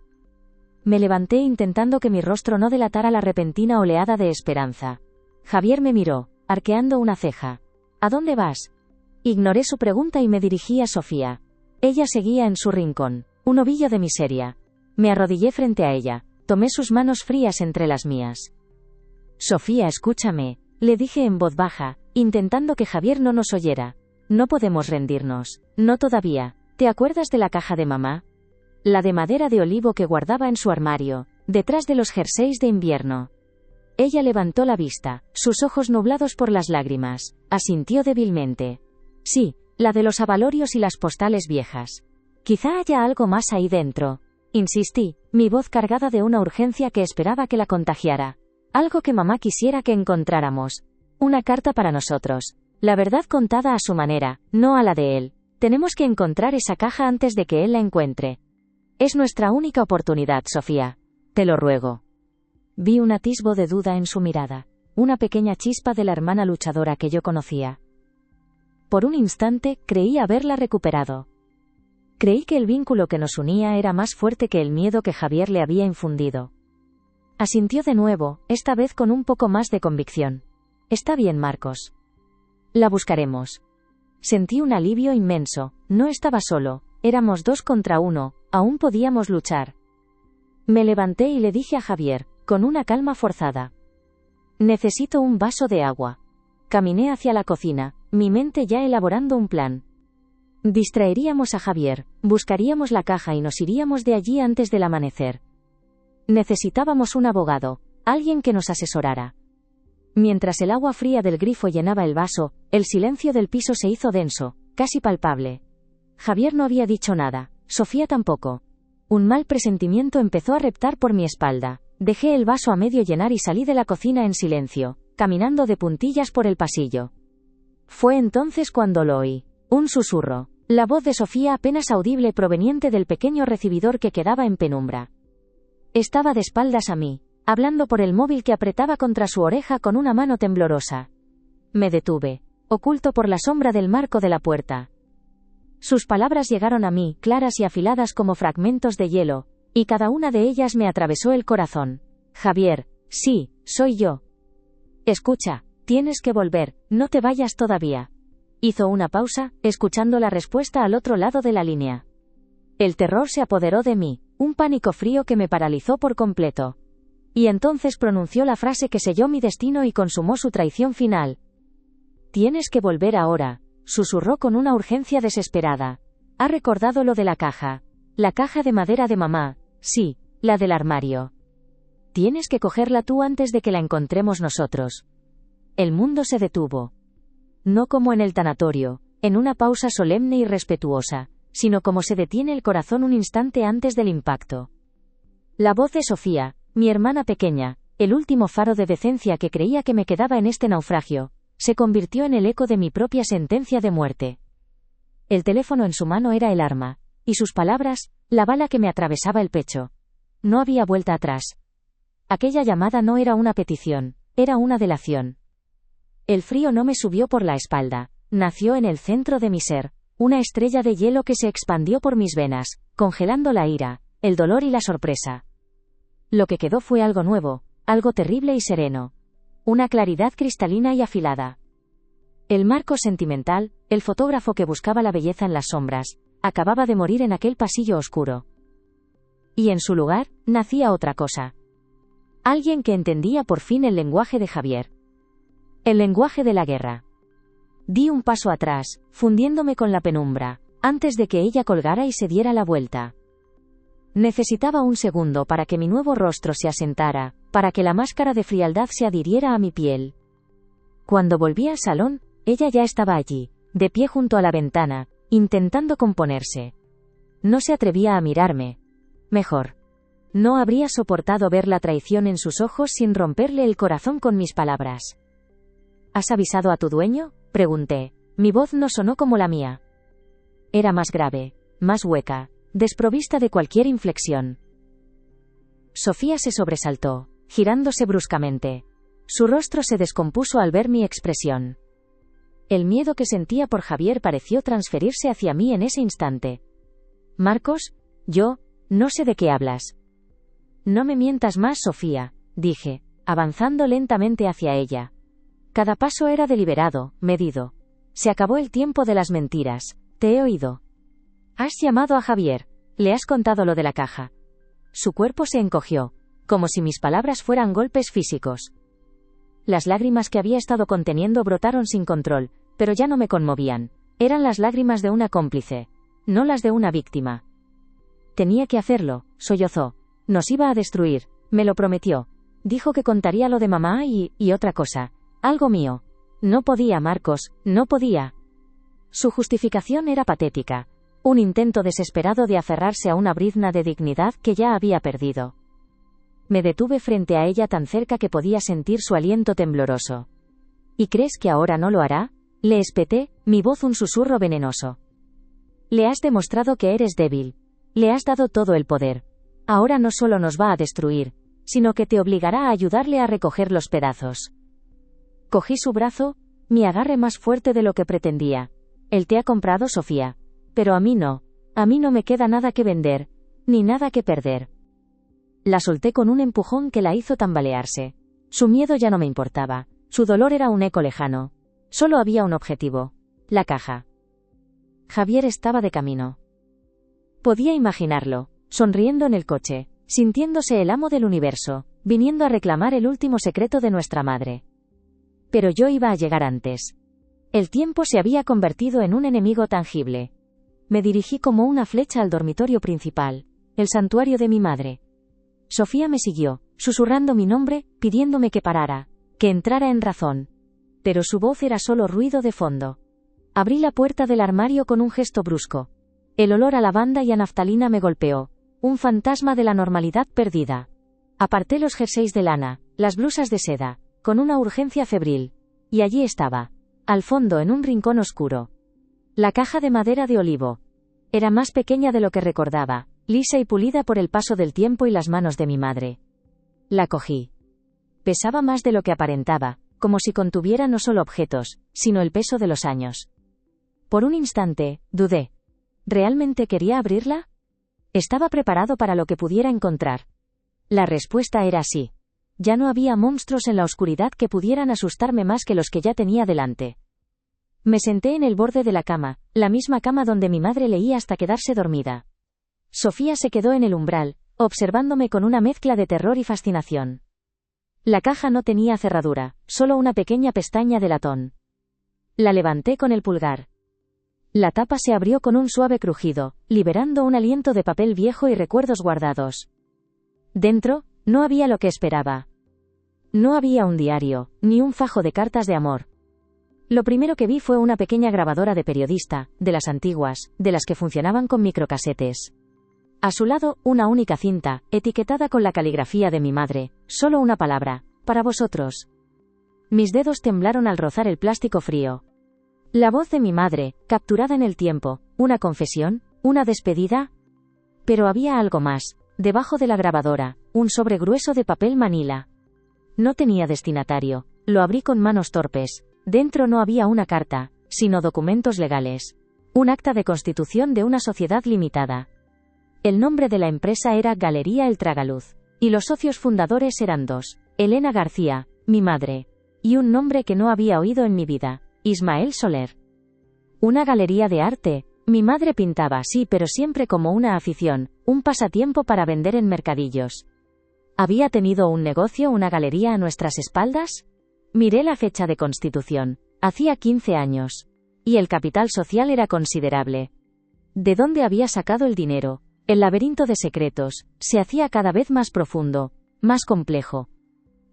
Me levanté intentando que mi rostro no delatara la repentina oleada de esperanza. Javier me miró, arqueando una ceja. ¿A dónde vas? Ignoré su pregunta y me dirigí a Sofía. Ella seguía en su rincón, un ovillo de miseria. Me arrodillé frente a ella, tomé sus manos frías entre las mías. Sofía, escúchame, le dije en voz baja, intentando que Javier no nos oyera. No podemos rendirnos, no todavía. ¿Te acuerdas de la caja de mamá? La de madera de olivo que guardaba en su armario, detrás de los jerseys de invierno. Ella levantó la vista, sus ojos nublados por las lágrimas, asintió débilmente. Sí, la de los abalorios y las postales viejas. Quizá haya algo más ahí dentro. Insistí, mi voz cargada de una urgencia que esperaba que la contagiara. Algo que mamá quisiera que encontráramos. Una carta para nosotros. La verdad contada a su manera, no a la de él. Tenemos que encontrar esa caja antes de que él la encuentre. Es nuestra única oportunidad, Sofía. Te lo ruego. Vi un atisbo de duda en su mirada, una pequeña chispa de la hermana luchadora que yo conocía. Por un instante, creí haberla recuperado. Creí que el vínculo que nos unía era más fuerte que el miedo que Javier le había infundido. Asintió de nuevo, esta vez con un poco más de convicción. Está bien, Marcos. La buscaremos. Sentí un alivio inmenso, no estaba solo, éramos 2 contra 1, aún podíamos luchar. Me levanté y le dije a Javier, con una calma forzada. Necesito un vaso de agua. Caminé hacia la cocina, mi mente ya elaborando un plan. Distraeríamos a Javier, buscaríamos la caja y nos iríamos de allí antes del amanecer. Necesitábamos un abogado, alguien que nos asesorara. Mientras el agua fría del grifo llenaba el vaso, el silencio del piso se hizo denso, casi palpable. Javier no había dicho nada, Sofía tampoco. Un mal presentimiento empezó a reptar por mi espalda. Dejé el vaso a medio llenar y salí de la cocina en silencio, caminando de puntillas por el pasillo. Fue entonces cuando lo oí. Un susurro. La voz de Sofía apenas audible proveniente del pequeño recibidor que quedaba en penumbra. Estaba de espaldas a mí, hablando por el móvil que apretaba contra su oreja con una mano temblorosa. Me detuve, oculto por la sombra del marco de la puerta. Sus palabras llegaron a mí, claras y afiladas como fragmentos de hielo, y cada una de ellas me atravesó el corazón. Javier, sí, soy yo. Escucha, tienes que volver, no te vayas todavía. Hizo una pausa, escuchando la respuesta al otro lado de la línea. El terror se apoderó de mí, un pánico frío que me paralizó por completo. Y entonces pronunció la frase que selló mi destino y consumó su traición final. Tienes que volver ahora, susurró con una urgencia desesperada. Ha recordado lo de la caja. La caja de madera de mamá, sí, la del armario. Tienes que cogerla tú antes de que la encontremos nosotros. El mundo se detuvo. No como en el tanatorio, en una pausa solemne y respetuosa, sino como se detiene el corazón un instante antes del impacto. La voz de Sofía, mi hermana pequeña, el último faro de decencia que creía que me quedaba en este naufragio, se convirtió en el eco de mi propia sentencia de muerte. El teléfono en su mano era el arma, y sus palabras, la bala que me atravesaba el pecho. No había vuelta atrás. Aquella llamada no era una petición, era una delación. El frío no me subió por la espalda, nació en el centro de mi ser, una estrella de hielo que se expandió por mis venas, congelando la ira, el dolor y la sorpresa. Lo que quedó fue algo nuevo, algo terrible y sereno. Una claridad cristalina y afilada. El Marcos sentimental, el fotógrafo que buscaba la belleza en las sombras, acababa de morir en aquel pasillo oscuro. Y en su lugar, nacía otra cosa. Alguien que entendía por fin el lenguaje de Javier. El lenguaje de la guerra. Di un paso atrás, fundiéndome con la penumbra, antes de que ella colgara y se diera la vuelta. Necesitaba un segundo para que mi nuevo rostro se asentara, para que la máscara de frialdad se adhiriera a mi piel. Cuando volví al salón, ella ya estaba allí, de pie junto a la ventana, intentando componerse. No se atrevía a mirarme. Mejor. No habría soportado ver la traición en sus ojos sin romperle el corazón con mis palabras. ¿Has avisado a tu dueño?, pregunté. Mi voz no sonó como la mía. Era más grave, más hueca, desprovista de cualquier inflexión. Sofía se sobresaltó, girándose bruscamente. Su rostro se descompuso al ver mi expresión. El miedo que sentía por Javier pareció transferirse hacia mí en ese instante. Marcos, no sé de qué hablas. No me mientas más, Sofía, dije, avanzando lentamente hacia ella. Cada paso era deliberado, medido. Se acabó el tiempo de las mentiras. Te he oído. Has llamado a Javier. Le has contado lo de la caja. Su cuerpo se encogió, como si mis palabras fueran golpes físicos. Las lágrimas que había estado conteniendo brotaron sin control, pero ya no me conmovían. Eran las lágrimas de una cómplice, no las de una víctima. Tenía que hacerlo, sollozó. Nos iba a destruir, me lo prometió. Dijo que contaría lo de mamá y otra cosa. Algo mío. No podía, Marcos, no podía. Su justificación era patética. Un intento desesperado de aferrarse a una brizna de dignidad que ya había perdido. Me detuve frente a ella tan cerca que podía sentir su aliento tembloroso. ¿Y crees que ahora no lo hará? Le espeté, mi voz un susurro venenoso. Le has demostrado que eres débil. Le has dado todo el poder. Ahora no solo nos va a destruir, sino que te obligará a ayudarle a recoger los pedazos. Cogí su brazo, mi agarre más fuerte de lo que pretendía. Él te ha comprado, Sofía. Pero a mí no. A mí no me queda nada que vender, ni nada que perder. La solté con un empujón que la hizo tambalearse. Su miedo ya no me importaba. Su dolor era un eco lejano. Solo había un objetivo. La caja. Javier estaba de camino. Podía imaginarlo, sonriendo en el coche, sintiéndose el amo del universo, viniendo a reclamar el último secreto de nuestra madre. Pero yo iba a llegar antes. El tiempo se había convertido en un enemigo tangible. Me dirigí como una flecha al dormitorio principal, el santuario de mi madre. Sofía me siguió, susurrando mi nombre, pidiéndome que parara, que entrara en razón. Pero su voz era solo ruido de fondo. Abrí la puerta del armario con un gesto brusco. El olor a lavanda y a naftalina me golpeó, un fantasma de la normalidad perdida. Aparté los jerseys de lana, las blusas de seda, con una urgencia febril. Y allí estaba, al fondo en un rincón oscuro. La caja de madera de olivo. Era más pequeña de lo que recordaba, lisa y pulida por el paso del tiempo y las manos de mi madre. La cogí. Pesaba más de lo que aparentaba, como si contuviera no solo objetos, sino el peso de los años. Por un instante, dudé. ¿Realmente quería abrirla? Estaba preparado para lo que pudiera encontrar. La respuesta era sí. Ya no había monstruos en la oscuridad que pudieran asustarme más que los que ya tenía delante. Me senté en el borde de la cama, la misma cama donde mi madre leía hasta quedarse dormida. Sofía se quedó en el umbral, observándome con una mezcla de terror y fascinación. La caja no tenía cerradura, solo una pequeña pestaña de latón. La levanté con el pulgar. La tapa se abrió con un suave crujido, liberando un aliento de papel viejo y recuerdos guardados. Dentro, no había lo que esperaba. No había un diario, ni un fajo de cartas de amor. Lo primero que vi fue una pequeña grabadora de periodista, de las antiguas, de las que funcionaban con microcasetes. A su lado, una única cinta, etiquetada con la caligrafía de mi madre, solo una palabra, para vosotros. Mis dedos temblaron al rozar el plástico frío. La voz de mi madre, capturada en el tiempo, una confesión, una despedida. Pero había algo más, debajo de la grabadora, un sobre grueso de papel manila. No tenía destinatario, lo abrí con manos torpes. Dentro no había una carta, sino documentos legales. Un acta de constitución de una sociedad limitada. El nombre de la empresa era Galería El Tragaluz. Y los socios fundadores eran dos: Elena García, mi madre. Y un nombre que no había oído en mi vida: Ismael Soler. Una galería de arte. Mi madre pintaba, sí, pero siempre como una afición, un pasatiempo para vender en mercadillos. ¿Había tenido un negocio, una galería a nuestras espaldas? Miré la fecha de constitución. Hacía 15 años. Y el capital social era considerable. ¿De dónde había sacado el dinero? El laberinto de secretos se hacía cada vez más profundo, más complejo.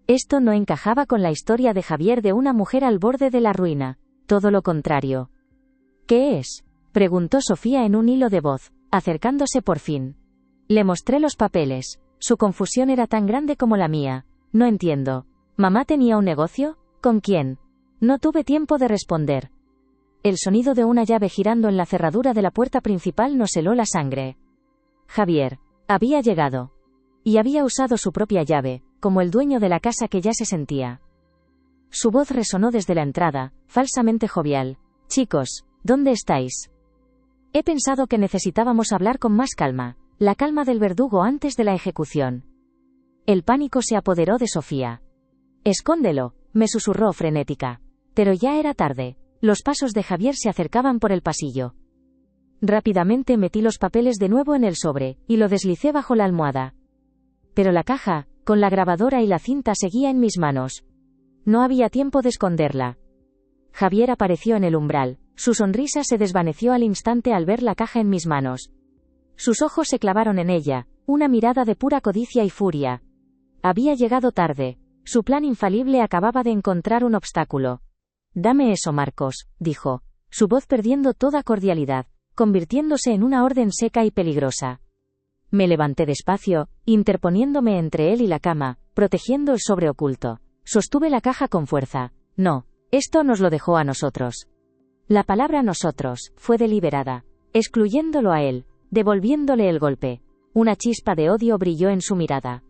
Esto no encajaba con la historia de Javier de una mujer al borde de la ruina. Todo lo contrario. ¿Qué es?, preguntó Sofía en un hilo de voz, acercándose por fin. Le mostré los papeles. Su confusión era tan grande como la mía. No entiendo. ¿Mamá tenía un negocio? ¿Con quién? No tuve tiempo de responder. El sonido de una llave girando en la cerradura de la puerta principal nos heló la sangre. Javier había llegado. Y había usado su propia llave, como el dueño de la casa que ya se sentía. Su voz resonó desde la entrada, falsamente jovial. Chicos, ¿dónde estáis? He pensado que necesitábamos hablar con más calma, la calma del verdugo antes de la ejecución. El pánico se apoderó de Sofía. Escóndelo, me susurró frenética. Pero ya era tarde. Los pasos de Javier se acercaban por el pasillo. Rápidamente metí los papeles de nuevo en el sobre, y lo deslicé bajo la almohada. Pero la caja, con la grabadora y la cinta, seguía en mis manos. No había tiempo de esconderla. Javier apareció en el umbral. Su sonrisa se desvaneció al instante al ver la caja en mis manos. Sus ojos se clavaron en ella, una mirada de pura codicia y furia. Había llegado tarde. Su plan infalible acababa de encontrar un obstáculo. «Dame eso, Marcos», dijo, su voz perdiendo toda cordialidad, convirtiéndose en una orden seca y peligrosa. Me levanté despacio, interponiéndome entre él y la cama, protegiendo el sobre oculto. Sostuve la caja con fuerza. No, esto nos lo dejó a nosotros. La palabra nosotros fue deliberada, excluyéndolo a él, devolviéndole el golpe. Una chispa de odio brilló en su mirada.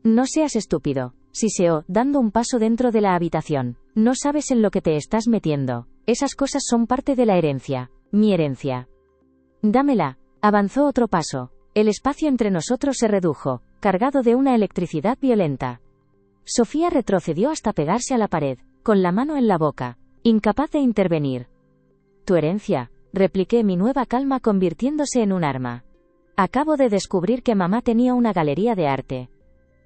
No seas estúpido, siseó, dando un paso dentro de la habitación. No sabes en lo que te estás metiendo. Esas cosas son parte de la herencia. Mi herencia. Dámela. Avanzó otro paso. El espacio entre nosotros se redujo, cargado de una electricidad violenta. Sofía retrocedió hasta pegarse a la pared, con la mano en la boca, incapaz de intervenir. Tu herencia, repliqué, mi nueva calma convirtiéndose en un arma. Acabo de descubrir que mamá tenía una galería de arte.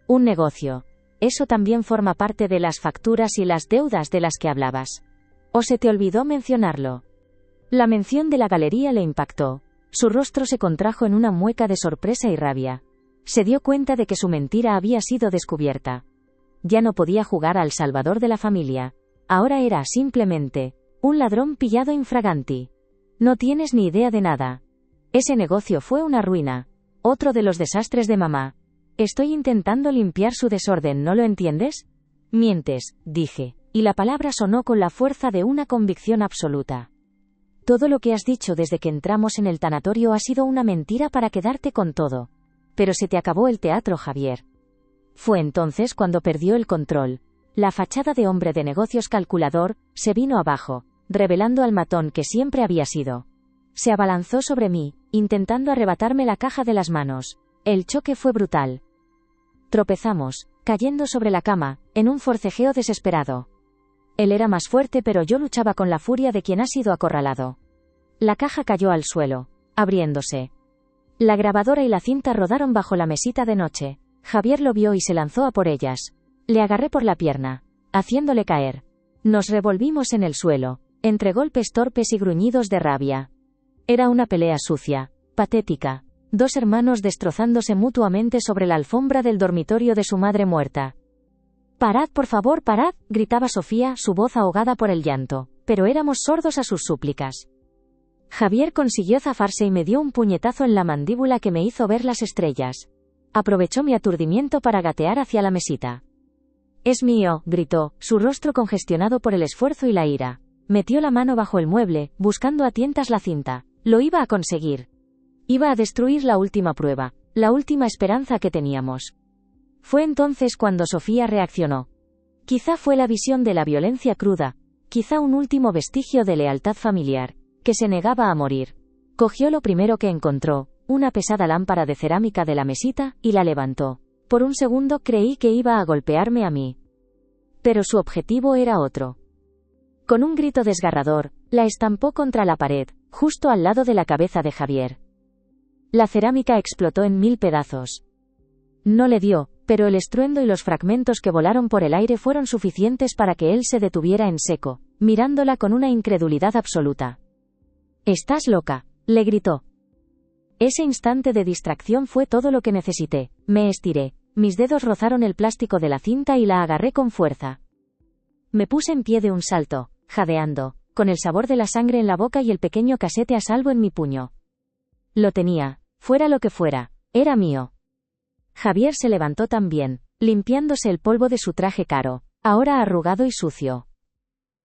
Un negocio. Eso también forma parte de las facturas y las deudas de las que hablabas. ¿O se te olvidó mencionarlo? La mención de la galería le impactó. Su rostro se contrajo en una mueca de sorpresa y rabia. Se dio cuenta de que su mentira había sido descubierta. Ya no podía jugar al salvador de la familia. Ahora era, simplemente, un ladrón pillado infraganti. No tienes ni idea de nada. Ese negocio fue una ruina. Otro de los desastres de mamá. Estoy intentando limpiar su desorden, ¿no lo entiendes? Mientes, dije, y la palabra sonó con la fuerza de una convicción absoluta. Todo lo que has dicho desde que entramos en el tanatorio ha sido una mentira para quedarte con todo. Pero se te acabó el teatro, Javier. Fue entonces cuando perdió el control. La fachada de hombre de negocios calculador se vino abajo, revelando al matón que siempre había sido. Se abalanzó sobre mí, intentando arrebatarme la caja de las manos. El choque fue brutal. Tropezamos, cayendo sobre la cama, en un forcejeo desesperado. Él era más fuerte, pero yo luchaba con la furia de quien ha sido acorralado. La caja cayó al suelo, abriéndose. La grabadora y la cinta rodaron bajo la mesita de noche. Javier lo vio y se lanzó a por ellas. Le agarré por la pierna, haciéndole caer. Nos revolvimos en el suelo, entre golpes torpes y gruñidos de rabia. Era una pelea sucia, patética. Dos hermanos destrozándose mutuamente sobre la alfombra del dormitorio de su madre muerta. «Parad, por favor, parad», gritaba Sofía, su voz ahogada por el llanto, pero éramos sordos a sus súplicas. Javier consiguió zafarse y me dio un puñetazo en la mandíbula que me hizo ver las estrellas. Aprovechó mi aturdimiento para gatear hacia la mesita. «Es mío», gritó, su rostro congestionado por el esfuerzo y la ira. Metió la mano bajo el mueble, buscando a tientas la cinta. Lo iba a conseguir. Iba a destruir la última prueba, la última esperanza que teníamos. Fue entonces cuando Sofía reaccionó. Quizá fue la visión de la violencia cruda, quizá un último vestigio de lealtad familiar, que se negaba a morir. Cogió lo primero que encontró, una pesada lámpara de cerámica de la mesita, y la levantó. Por un segundo creí que iba a golpearme a mí. Pero su objetivo era otro. Con un grito desgarrador, la estampó contra la pared, justo al lado de la cabeza de Javier. La cerámica explotó en 1000 pedazos. No le dio, pero el estruendo y los fragmentos que volaron por el aire fueron suficientes para que él se detuviera en seco, mirándola con una incredulidad absoluta. «Estás loca», le gritó. Ese instante de distracción fue todo lo que necesité. Me estiré, mis dedos rozaron el plástico de la cinta y la agarré con fuerza. Me puse en pie de un salto, jadeando, con el sabor de la sangre en la boca y el pequeño casete a salvo en mi puño. Lo tenía, fuera lo que fuera, era mío. Javier se levantó también, limpiándose el polvo de su traje caro, ahora arrugado y sucio.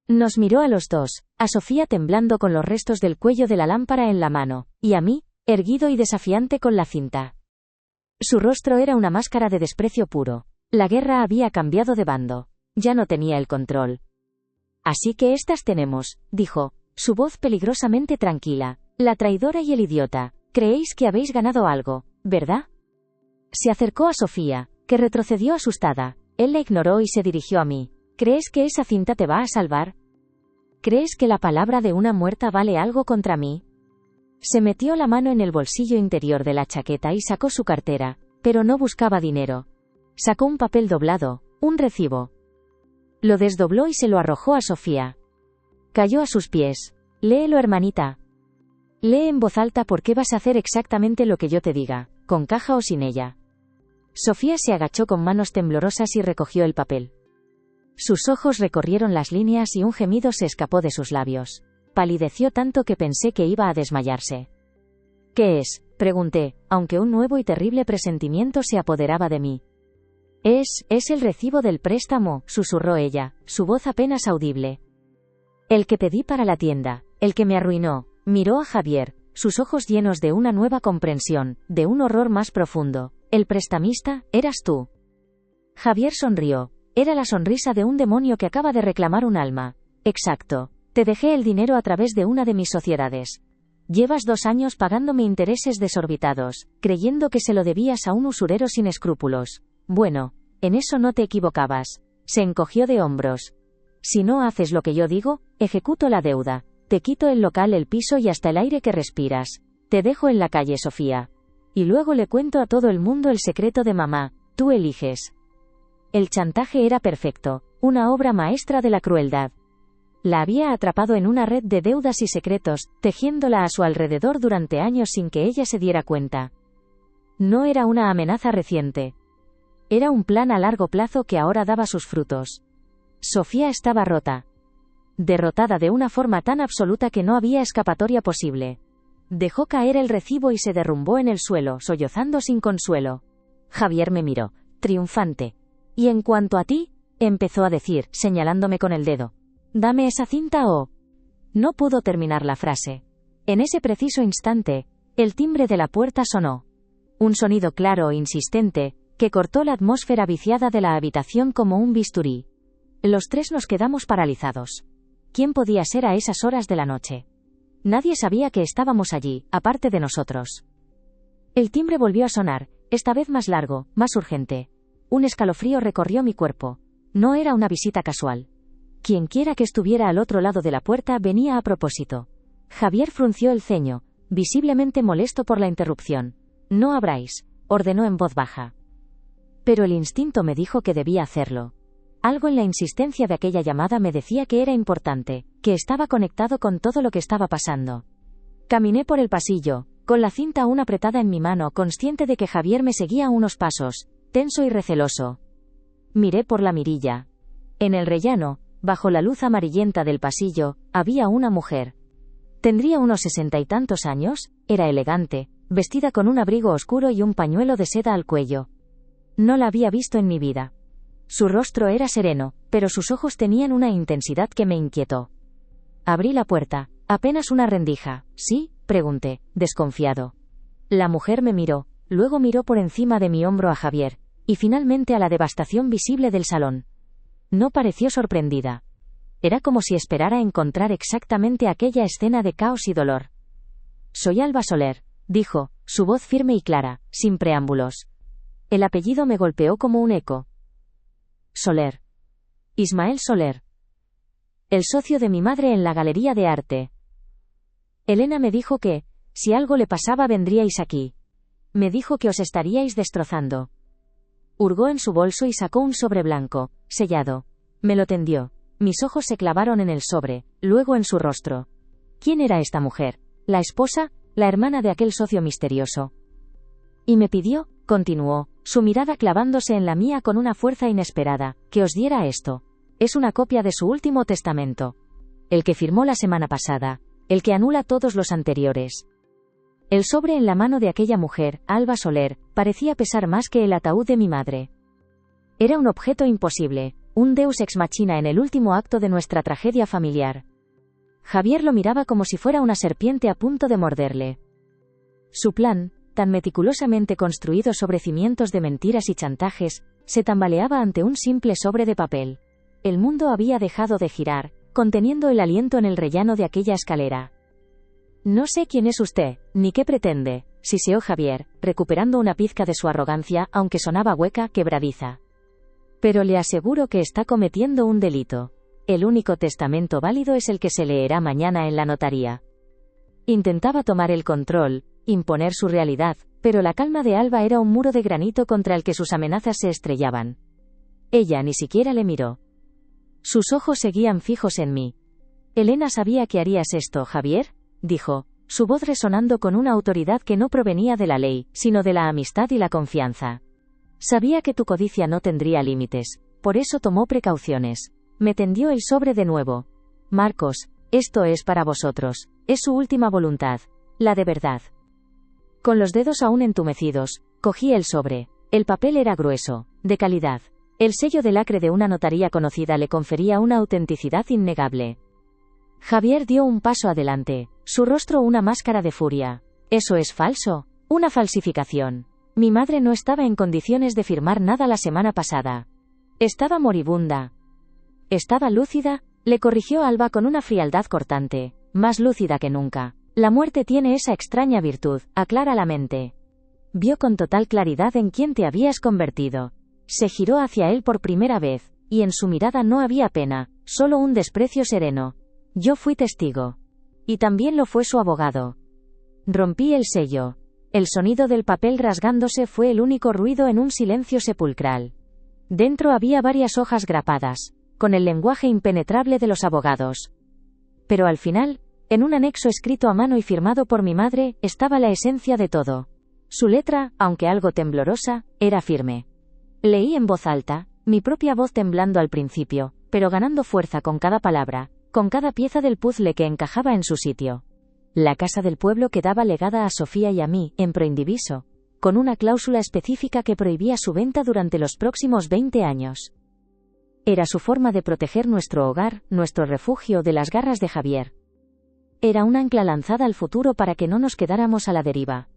Nos miró a los dos, a Sofía temblando con los restos del cuello de la lámpara en la mano, y a mí, erguido y desafiante con la cinta. Su rostro era una máscara de desprecio puro. La guerra había cambiado de bando. Ya no tenía el control. «Así que estas tenemos», dijo, su voz peligrosamente tranquila. «La traidora y el idiota. Creéis que habéis ganado algo, ¿verdad?» Se acercó a Sofía, que retrocedió asustada. Él la ignoró y se dirigió a mí. «¿Crees que esa cinta te va a salvar? ¿Crees que la palabra de una muerta vale algo contra mí?» Se metió la mano en el bolsillo interior de la chaqueta y sacó su cartera, pero no buscaba dinero. Sacó un papel doblado, un recibo. Lo desdobló y se lo arrojó a Sofía. Cayó a sus pies. «Léelo, hermanita». Lee en voz alta por qué vas a hacer exactamente lo que yo te diga, con caja o sin ella. Sofía se agachó con manos temblorosas y recogió el papel. Sus ojos recorrieron las líneas y un gemido se escapó de sus labios. Palideció tanto que pensé que iba a desmayarse. ¿Qué es?, pregunté, aunque un nuevo y terrible presentimiento se apoderaba de mí. Es el recibo del préstamo, susurró ella, su voz apenas audible. El que pedí para la tienda, el que me arruinó. Miró a Javier, sus ojos llenos de una nueva comprensión, de un horror más profundo. El prestamista, eras tú. Javier sonrió. Era la sonrisa de un demonio que acaba de reclamar un alma. Exacto. Te dejé el dinero a través de una de mis sociedades. Llevas 2 años pagándome intereses desorbitados, creyendo que se lo debías a un usurero sin escrúpulos. Bueno, en eso no te equivocabas. Se encogió de hombros. Si no haces lo que yo digo, ejecuto la deuda. Te quito el local, el piso y hasta el aire que respiras. Te dejo en la calle, Sofía. Y luego le cuento a todo el mundo el secreto de mamá. Tú eliges. El chantaje era perfecto, una obra maestra de la crueldad. La había atrapado en una red de deudas y secretos, tejiéndola a su alrededor durante años sin que ella se diera cuenta. No era una amenaza reciente. Era un plan a largo plazo que ahora daba sus frutos. Sofía estaba rota. Derrotada de una forma tan absoluta que no había escapatoria posible. Dejó caer el recibo y se derrumbó en el suelo, sollozando sin consuelo. Javier me miró, triunfante. «Y en cuanto a ti», empezó a decir, señalándome con el dedo. «Dame esa cinta o...». No pudo terminar la frase. En ese preciso instante, el timbre de la puerta sonó. Un sonido claro e insistente, que cortó la atmósfera viciada de la habitación como un bisturí. Los 3 nos quedamos paralizados. ¿Quién podía ser a esas horas de la noche? Nadie sabía que estábamos allí, aparte de nosotros. El timbre volvió a sonar, esta vez más largo, más urgente. Un escalofrío recorrió mi cuerpo. No era una visita casual. Quienquiera que estuviera al otro lado de la puerta venía a propósito. Javier frunció el ceño, visiblemente molesto por la interrupción. «No abráis», ordenó en voz baja. Pero el instinto me dijo que debía hacerlo. Algo en la insistencia de aquella llamada me decía que era importante, que estaba conectado con todo lo que estaba pasando. Caminé por el pasillo, con la cinta aún apretada en mi mano, consciente de que Javier me seguía a unos pasos, tenso y receloso. Miré por la mirilla. En el rellano, bajo la luz amarillenta del pasillo, había una mujer. Tendría unos 60 y tantos años, era elegante, vestida con un abrigo oscuro y un pañuelo de seda al cuello. No la había visto en mi vida. Su rostro era sereno, pero sus ojos tenían una intensidad que me inquietó. Abrí la puerta. Apenas una rendija. ¿Sí?, pregunté, desconfiado. La mujer me miró, luego miró por encima de mi hombro a Javier, y finalmente a la devastación visible del salón. No pareció sorprendida. Era como si esperara encontrar exactamente aquella escena de caos y dolor. «Soy Alba Soler», dijo, su voz firme y clara, sin preámbulos. El apellido me golpeó como un eco. Soler. Ismael Soler. El socio de mi madre en la galería de arte. Elena me dijo que, si algo le pasaba, vendríais aquí. Me dijo que os estaríais destrozando. Hurgó en su bolso y sacó un sobre blanco, sellado. Me lo tendió. Mis ojos se clavaron en el sobre, luego en su rostro. ¿Quién era esta mujer? ¿La esposa, la hermana de aquel socio misterioso? Y me pidió, continuó, su mirada clavándose en la mía con una fuerza inesperada, que os diera esto. Es una copia de su último testamento. El que firmó la semana pasada, el que anula todos los anteriores. El sobre en la mano de aquella mujer, Alba Soler, parecía pesar más que el ataúd de mi madre. Era un objeto imposible, un deus ex machina en el último acto de nuestra tragedia familiar. Javier lo miraba como si fuera una serpiente a punto de morderle. Su plan, tan meticulosamente construido sobre cimientos de mentiras y chantajes, se tambaleaba ante un simple sobre de papel. El mundo había dejado de girar, conteniendo el aliento en el rellano de aquella escalera. «No sé quién es usted, ni qué pretende», siseó Javier, recuperando una pizca de su arrogancia, aunque sonaba hueca, quebradiza. «Pero le aseguro que está cometiendo un delito. El único testamento válido es el que se leerá mañana en la notaría». Intentaba tomar el control, imponer su realidad, pero la calma de Alba era un muro de granito contra el que sus amenazas se estrellaban. Ella ni siquiera le miró. Sus ojos seguían fijos en mí. «Elena sabía que harías esto, Javier», dijo, su voz resonando con una autoridad que no provenía de la ley, sino de la amistad y la confianza. Sabía que tu codicia no tendría límites, por eso tomó precauciones. Me tendió el sobre de nuevo. Marcos, esto es para vosotros, es su última voluntad, la de verdad. Con los dedos aún entumecidos, cogí el sobre. El papel era grueso, de calidad. El sello de lacre de una notaría conocida le confería una autenticidad innegable. Javier dio un paso adelante, su rostro una máscara de furia. ¿Eso es falso? Una falsificación. Mi madre no estaba en condiciones de firmar nada la semana pasada. Estaba moribunda. ¿Estaba lúcida? Le corrigió Alba con una frialdad cortante, más lúcida que nunca. La muerte tiene esa extraña virtud, aclara la mente. Vio con total claridad en quién te habías convertido. Se giró hacia él por primera vez, y en su mirada no había pena, solo un desprecio sereno. Yo fui testigo. Y también lo fue su abogado. Rompí el sello. El sonido del papel rasgándose fue el único ruido en un silencio sepulcral. Dentro había varias hojas grapadas, con el lenguaje impenetrable de los abogados. Pero al final, en un anexo escrito a mano y firmado por mi madre, estaba la esencia de todo. Su letra, aunque algo temblorosa, era firme. Leí en voz alta, mi propia voz temblando al principio, pero ganando fuerza con cada palabra, con cada pieza del puzzle que encajaba en su sitio. La casa del pueblo quedaba legada a Sofía y a mí, en proindiviso, con una cláusula específica que prohibía su venta durante los próximos 20 años. Era su forma de proteger nuestro hogar, nuestro refugio de las garras de Javier. Era un ancla lanzada al futuro para que no nos quedáramos a la deriva.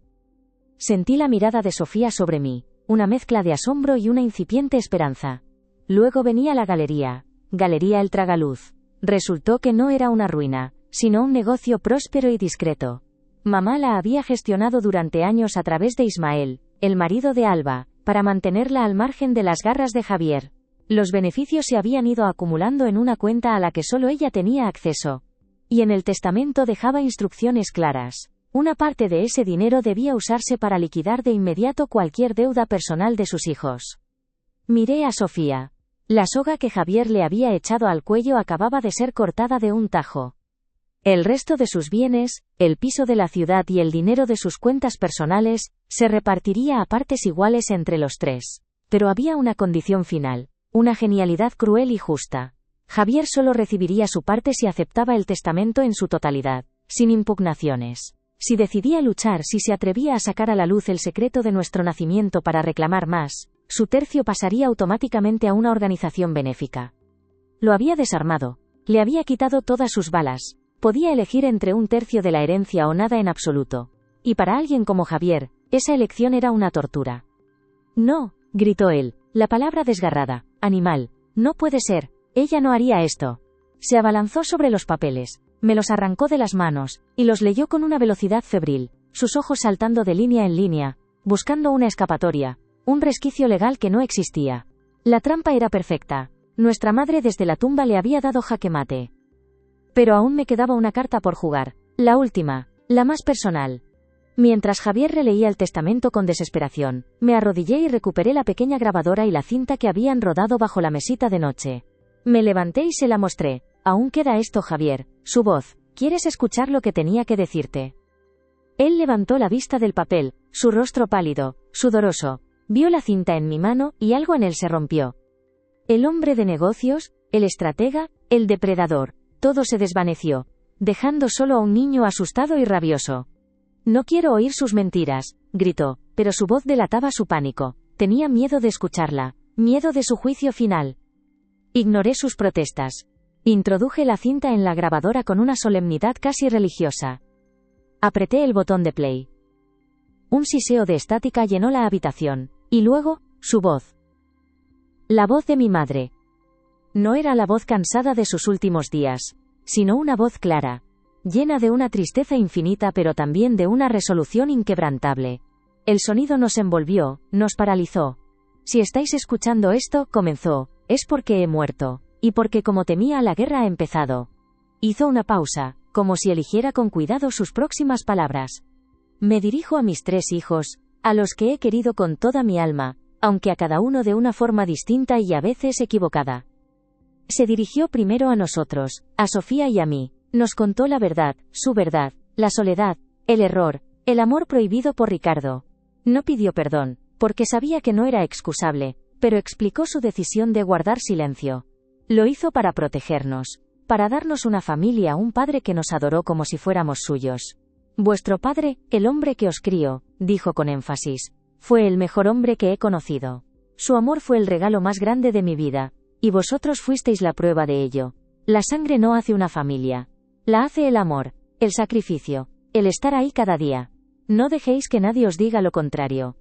Sentí la mirada de Sofía sobre mí, una mezcla de asombro y una incipiente esperanza. Luego venía la Galería El Tragaluz. Resultó que no era una ruina, sino un negocio próspero y discreto. Mamá la había gestionado durante años a través de Ismael, el marido de Alba, para mantenerla al margen de las garras de Javier. Los beneficios se habían ido acumulando en una cuenta a la que solo ella tenía acceso. Y en el testamento dejaba instrucciones claras. Una parte de ese dinero debía usarse para liquidar de inmediato cualquier deuda personal de sus hijos. Miré a Sofía. La soga que Javier le había echado al cuello acababa de ser cortada de un tajo. El resto de sus bienes, el piso de la ciudad y el dinero de sus cuentas personales, se repartiría a partes iguales entre los tres. Pero había una condición final, una genialidad cruel y justa. Javier solo recibiría su parte si aceptaba el testamento en su totalidad, sin impugnaciones. Si decidía luchar, si se atrevía a sacar a la luz el secreto de nuestro nacimiento para reclamar más, su tercio pasaría automáticamente a una organización benéfica. Lo había desarmado. Le había quitado todas sus balas. Podía elegir entre un tercio de la herencia o nada en absoluto. Y para alguien como Javier, esa elección era una tortura. No, gritó él, la palabra desgarrada. Animal. No puede ser. Ella no haría esto. Se abalanzó sobre los papeles. Me los arrancó de las manos, y los leyó con una velocidad febril, sus ojos saltando de línea en línea, buscando una escapatoria, un resquicio legal que no existía. La trampa era perfecta. Nuestra madre desde la tumba le había dado jaque mate. Pero aún me quedaba una carta por jugar, la última, la más personal. Mientras Javier releía el testamento con desesperación, me arrodillé y recuperé la pequeña grabadora y la cinta que habían rodado bajo la mesita de noche. Me levanté y se la mostré. Aún queda esto, Javier, su voz. ¿Quieres escuchar lo que tenía que decirte? Él levantó la vista del papel, su rostro pálido, sudoroso. Vio la cinta en mi mano y algo en él se rompió. El hombre de negocios, el estratega, el depredador, todo se desvaneció, dejando solo a un niño asustado y rabioso. No quiero oír sus mentiras, gritó, pero su voz delataba su pánico. Tenía miedo de escucharla, miedo de su juicio final. Ignoré sus protestas. Introduje la cinta en la grabadora con una solemnidad casi religiosa. Apreté el botón de play. Un siseo de estática llenó la habitación, y luego, su voz. La voz de mi madre. No era la voz cansada de sus últimos días, sino una voz clara, llena de una tristeza infinita pero también de una resolución inquebrantable. El sonido nos envolvió, nos paralizó. Si estáis escuchando esto, comenzó, es porque he muerto. Y porque como temía la guerra ha empezado. Hizo una pausa, como si eligiera con cuidado sus próximas palabras. Me dirijo a mis 3 hijos, a los que he querido con toda mi alma, aunque a cada uno de una forma distinta y a veces equivocada. Se dirigió primero a nosotros, a Sofía y a mí. Nos contó la verdad, la soledad, el error, el amor prohibido por Ricardo. No pidió perdón, porque sabía que no era excusable, pero explicó su decisión de guardar silencio. Lo hizo para protegernos, para darnos una familia, un padre que nos adoró como si fuéramos suyos. Vuestro padre, el hombre que os crió, dijo con énfasis, fue el mejor hombre que he conocido. Su amor fue el regalo más grande de mi vida, y vosotros fuisteis la prueba de ello. La sangre no hace una familia. La hace el amor, el sacrificio, el estar ahí cada día. No dejéis que nadie os diga lo contrario.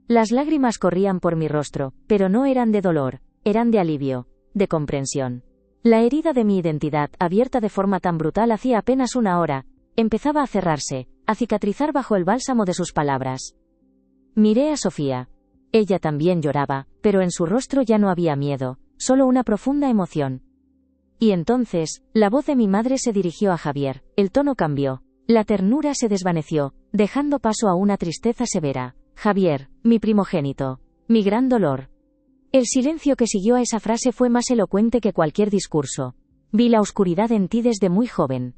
Las lágrimas corrían por mi rostro, pero no eran de dolor, eran de alivio, de comprensión. La herida de mi identidad, abierta de forma tan brutal hacía apenas una hora, empezaba a cerrarse, a cicatrizar bajo el bálsamo de sus palabras. Miré a Sofía. Ella también lloraba, pero en su rostro ya no había miedo, solo una profunda emoción. Y entonces, la voz de mi madre se dirigió a Javier, el tono cambió, la ternura se desvaneció, dejando paso a una tristeza severa. Javier, mi primogénito, mi gran dolor. El silencio que siguió a esa frase fue más elocuente que cualquier discurso. Vi la oscuridad en ti desde muy joven.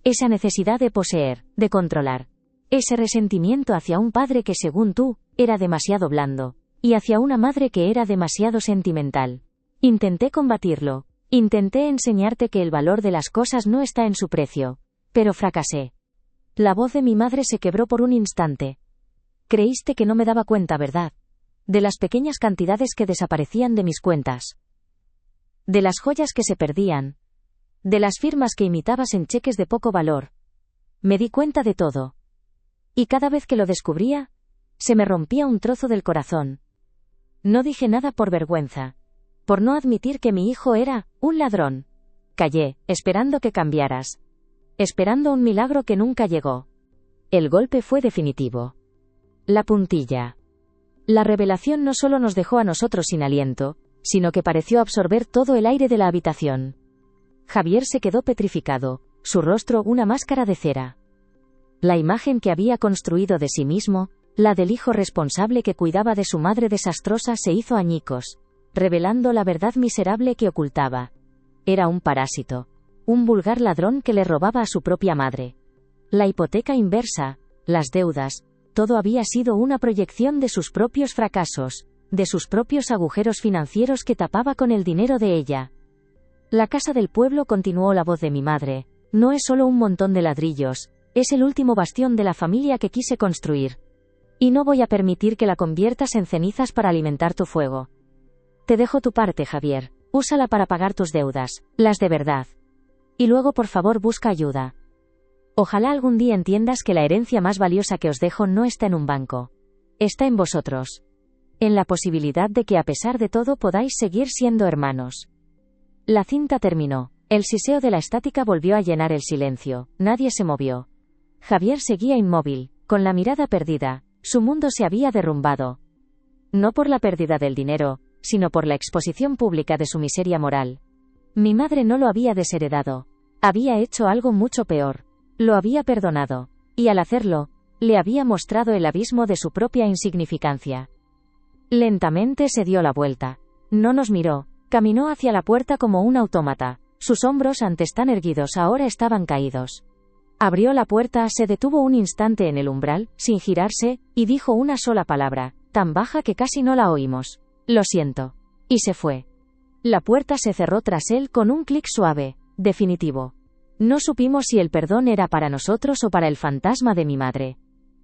Esa necesidad de poseer, de controlar. Ese resentimiento hacia un padre que, según tú, era demasiado blando, y hacia una madre que era demasiado sentimental. Intenté combatirlo. Intenté enseñarte que el valor de las cosas no está en su precio. Pero fracasé. La voz de mi madre se quebró por un instante. Creíste que no me daba cuenta, ¿verdad? De las pequeñas cantidades que desaparecían de mis cuentas. De las joyas que se perdían. De las firmas que imitabas en cheques de poco valor. Me di cuenta de todo. Y cada vez que lo descubría, se me rompía un trozo del corazón. No dije nada por vergüenza. Por no admitir que mi hijo era un ladrón. Callé, esperando que cambiaras. Esperando un milagro que nunca llegó. El golpe fue definitivo. La puntilla. La revelación no solo nos dejó a nosotros sin aliento, sino que pareció absorber todo el aire de la habitación. Javier se quedó petrificado, su rostro una máscara de cera. La imagen que había construido de sí mismo, la del hijo responsable que cuidaba de su madre desastrosa, se hizo añicos, revelando la verdad miserable que ocultaba. Era un parásito, un vulgar ladrón que le robaba a su propia madre. La hipoteca inversa, las deudas, todo había sido una proyección de sus propios fracasos, de sus propios agujeros financieros que tapaba con el dinero de ella. La casa del pueblo, continuó la voz de mi madre, no es solo un montón de ladrillos, es el último bastión de la familia que quise construir. Y no voy a permitir que la conviertas en cenizas para alimentar tu fuego. Te dejo tu parte, Javier, úsala para pagar tus deudas, las de verdad. Y luego por favor busca ayuda. Ojalá algún día entiendas que la herencia más valiosa que os dejo no está en un banco. Está en vosotros. En la posibilidad de que a pesar de todo podáis seguir siendo hermanos. La cinta terminó. El siseo de la estática volvió a llenar el silencio. Nadie se movió. Javier seguía inmóvil, con la mirada perdida. Su mundo se había derrumbado. No por la pérdida del dinero, sino por la exposición pública de su miseria moral. Mi madre no lo había desheredado. Había hecho algo mucho peor. Lo había perdonado. Y al hacerlo, le había mostrado el abismo de su propia insignificancia. Lentamente se dio la vuelta. No nos miró. Caminó hacia la puerta como un autómata. Sus hombros, antes tan erguidos, ahora estaban caídos. Abrió la puerta, se detuvo un instante en el umbral, sin girarse, y dijo una sola palabra, tan baja que casi no la oímos. Lo siento. Y se fue. La puerta se cerró tras él con un clic suave, definitivo. No supimos si el perdón era para nosotros o para el fantasma de mi madre.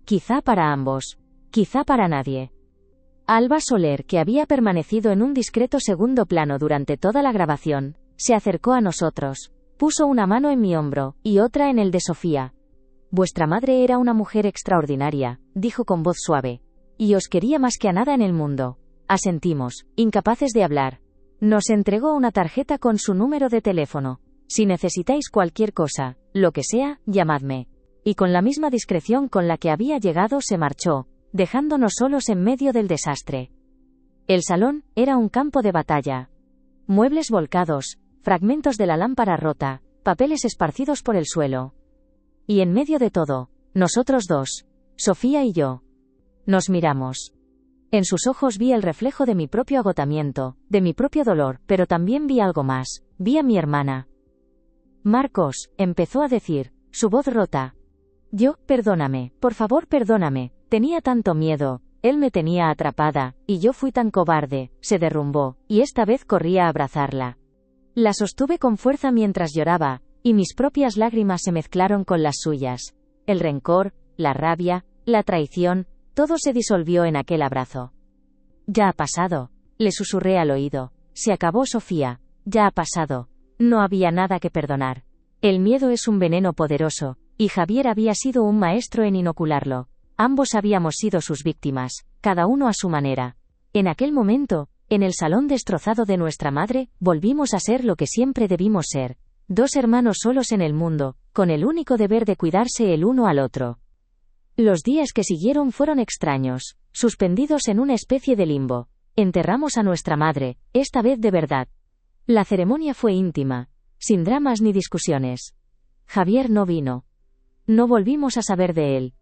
Quizá para ambos. Quizá para nadie. Alba Soler, que había permanecido en un discreto segundo plano durante toda la grabación, se acercó a nosotros. Puso una mano en mi hombro, y otra en el de Sofía. Vuestra madre era una mujer extraordinaria, dijo con voz suave. Y os quería más que a nada en el mundo. Asentimos, incapaces de hablar. Nos entregó una tarjeta con su número de teléfono. Si necesitáis cualquier cosa, lo que sea, llamadme. Y con la misma discreción con la que había llegado se marchó, dejándonos solos en medio del desastre. El salón era un campo de batalla. Muebles volcados, fragmentos de la lámpara rota, papeles esparcidos por el suelo. Y en medio de todo, nosotros dos, Sofía y yo. Nos miramos. En sus ojos vi el reflejo de mi propio agotamiento, de mi propio dolor, pero también vi algo más. Vi a mi hermana. Marcos, empezó a decir, su voz rota. Yo, perdóname, por favor perdóname, tenía tanto miedo, él me tenía atrapada, y yo fui tan cobarde, se derrumbó, y esta vez corría a abrazarla. La sostuve con fuerza mientras lloraba, y mis propias lágrimas se mezclaron con las suyas. El rencor, la rabia, la traición, todo se disolvió en aquel abrazo. Ya ha pasado, le susurré al oído. Se acabó, Sofía, ya ha pasado. No había nada que perdonar. El miedo es un veneno poderoso, y Javier había sido un maestro en inocularlo. Ambos habíamos sido sus víctimas, cada uno a su manera. En aquel momento, en el salón destrozado de nuestra madre, volvimos a ser lo que siempre debimos ser. Dos hermanos solos en el mundo, con el único deber de cuidarse el uno al otro. Los días que siguieron fueron extraños, suspendidos en una especie de limbo. Enterramos a nuestra madre, esta vez de verdad. La ceremonia fue íntima, sin dramas ni discusiones. Javier no vino. No volvimos a saber de él.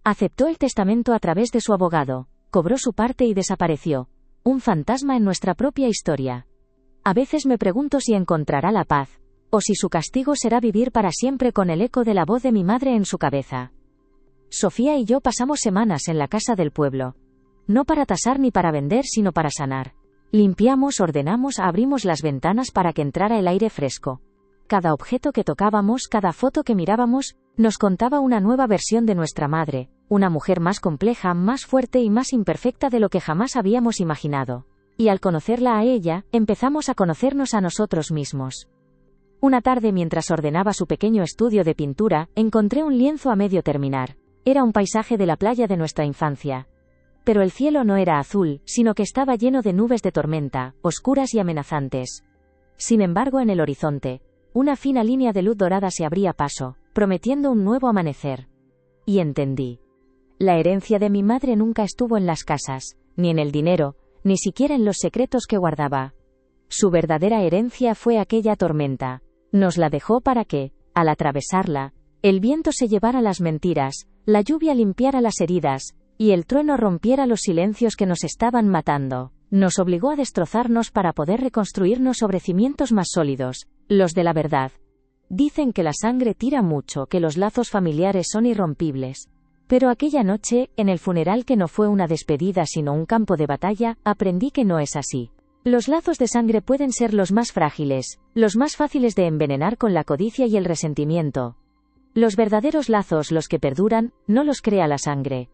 Aceptó el testamento a través de su abogado, cobró su parte y desapareció. Un fantasma en nuestra propia historia. A veces me pregunto si encontrará la paz, o si su castigo será vivir para siempre con el eco de la voz de mi madre en su cabeza. Sofía y yo pasamos semanas en la casa del pueblo. No para tasar ni para vender, sino para sanar. Limpiamos, ordenamos, abrimos las ventanas para que entrara el aire fresco. Cada objeto que tocábamos, cada foto que mirábamos, nos contaba una nueva versión de nuestra madre, una mujer más compleja, más fuerte y más imperfecta de lo que jamás habíamos imaginado. Y al conocerla a ella, empezamos a conocernos a nosotros mismos. Una tarde, mientras ordenaba su pequeño estudio de pintura, encontré un lienzo a medio terminar. Era un paisaje de la playa de nuestra infancia. Pero el cielo no era azul, sino que estaba lleno de nubes de tormenta, oscuras y amenazantes. Sin embargo, en el horizonte, una fina línea de luz dorada se abría paso, prometiendo un nuevo amanecer. Y entendí. La herencia de mi madre nunca estuvo en las casas, ni en el dinero, ni siquiera en los secretos que guardaba. Su verdadera herencia fue aquella tormenta. Nos la dejó para que, al atravesarla, el viento se llevara las mentiras, la lluvia limpiara las heridas, y el trueno rompiera los silencios que nos estaban matando. Nos obligó a destrozarnos para poder reconstruirnos sobre cimientos más sólidos, los de la verdad. Dicen que la sangre tira mucho, que los lazos familiares son irrompibles. Pero aquella noche, en el funeral que no fue una despedida sino un campo de batalla, aprendí que no es así. Los lazos de sangre pueden ser los más frágiles, los más fáciles de envenenar con la codicia y el resentimiento. Los verdaderos lazos, los que perduran, no los crea la sangre.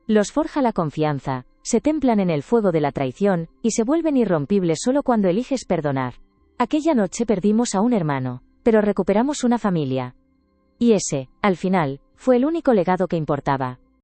Los forja la confianza, se templan en el fuego de la traición, y se vuelven irrompibles solo cuando eliges perdonar. Aquella noche perdimos a un hermano, pero recuperamos una familia. Y ese, al final, fue el único legado que importaba.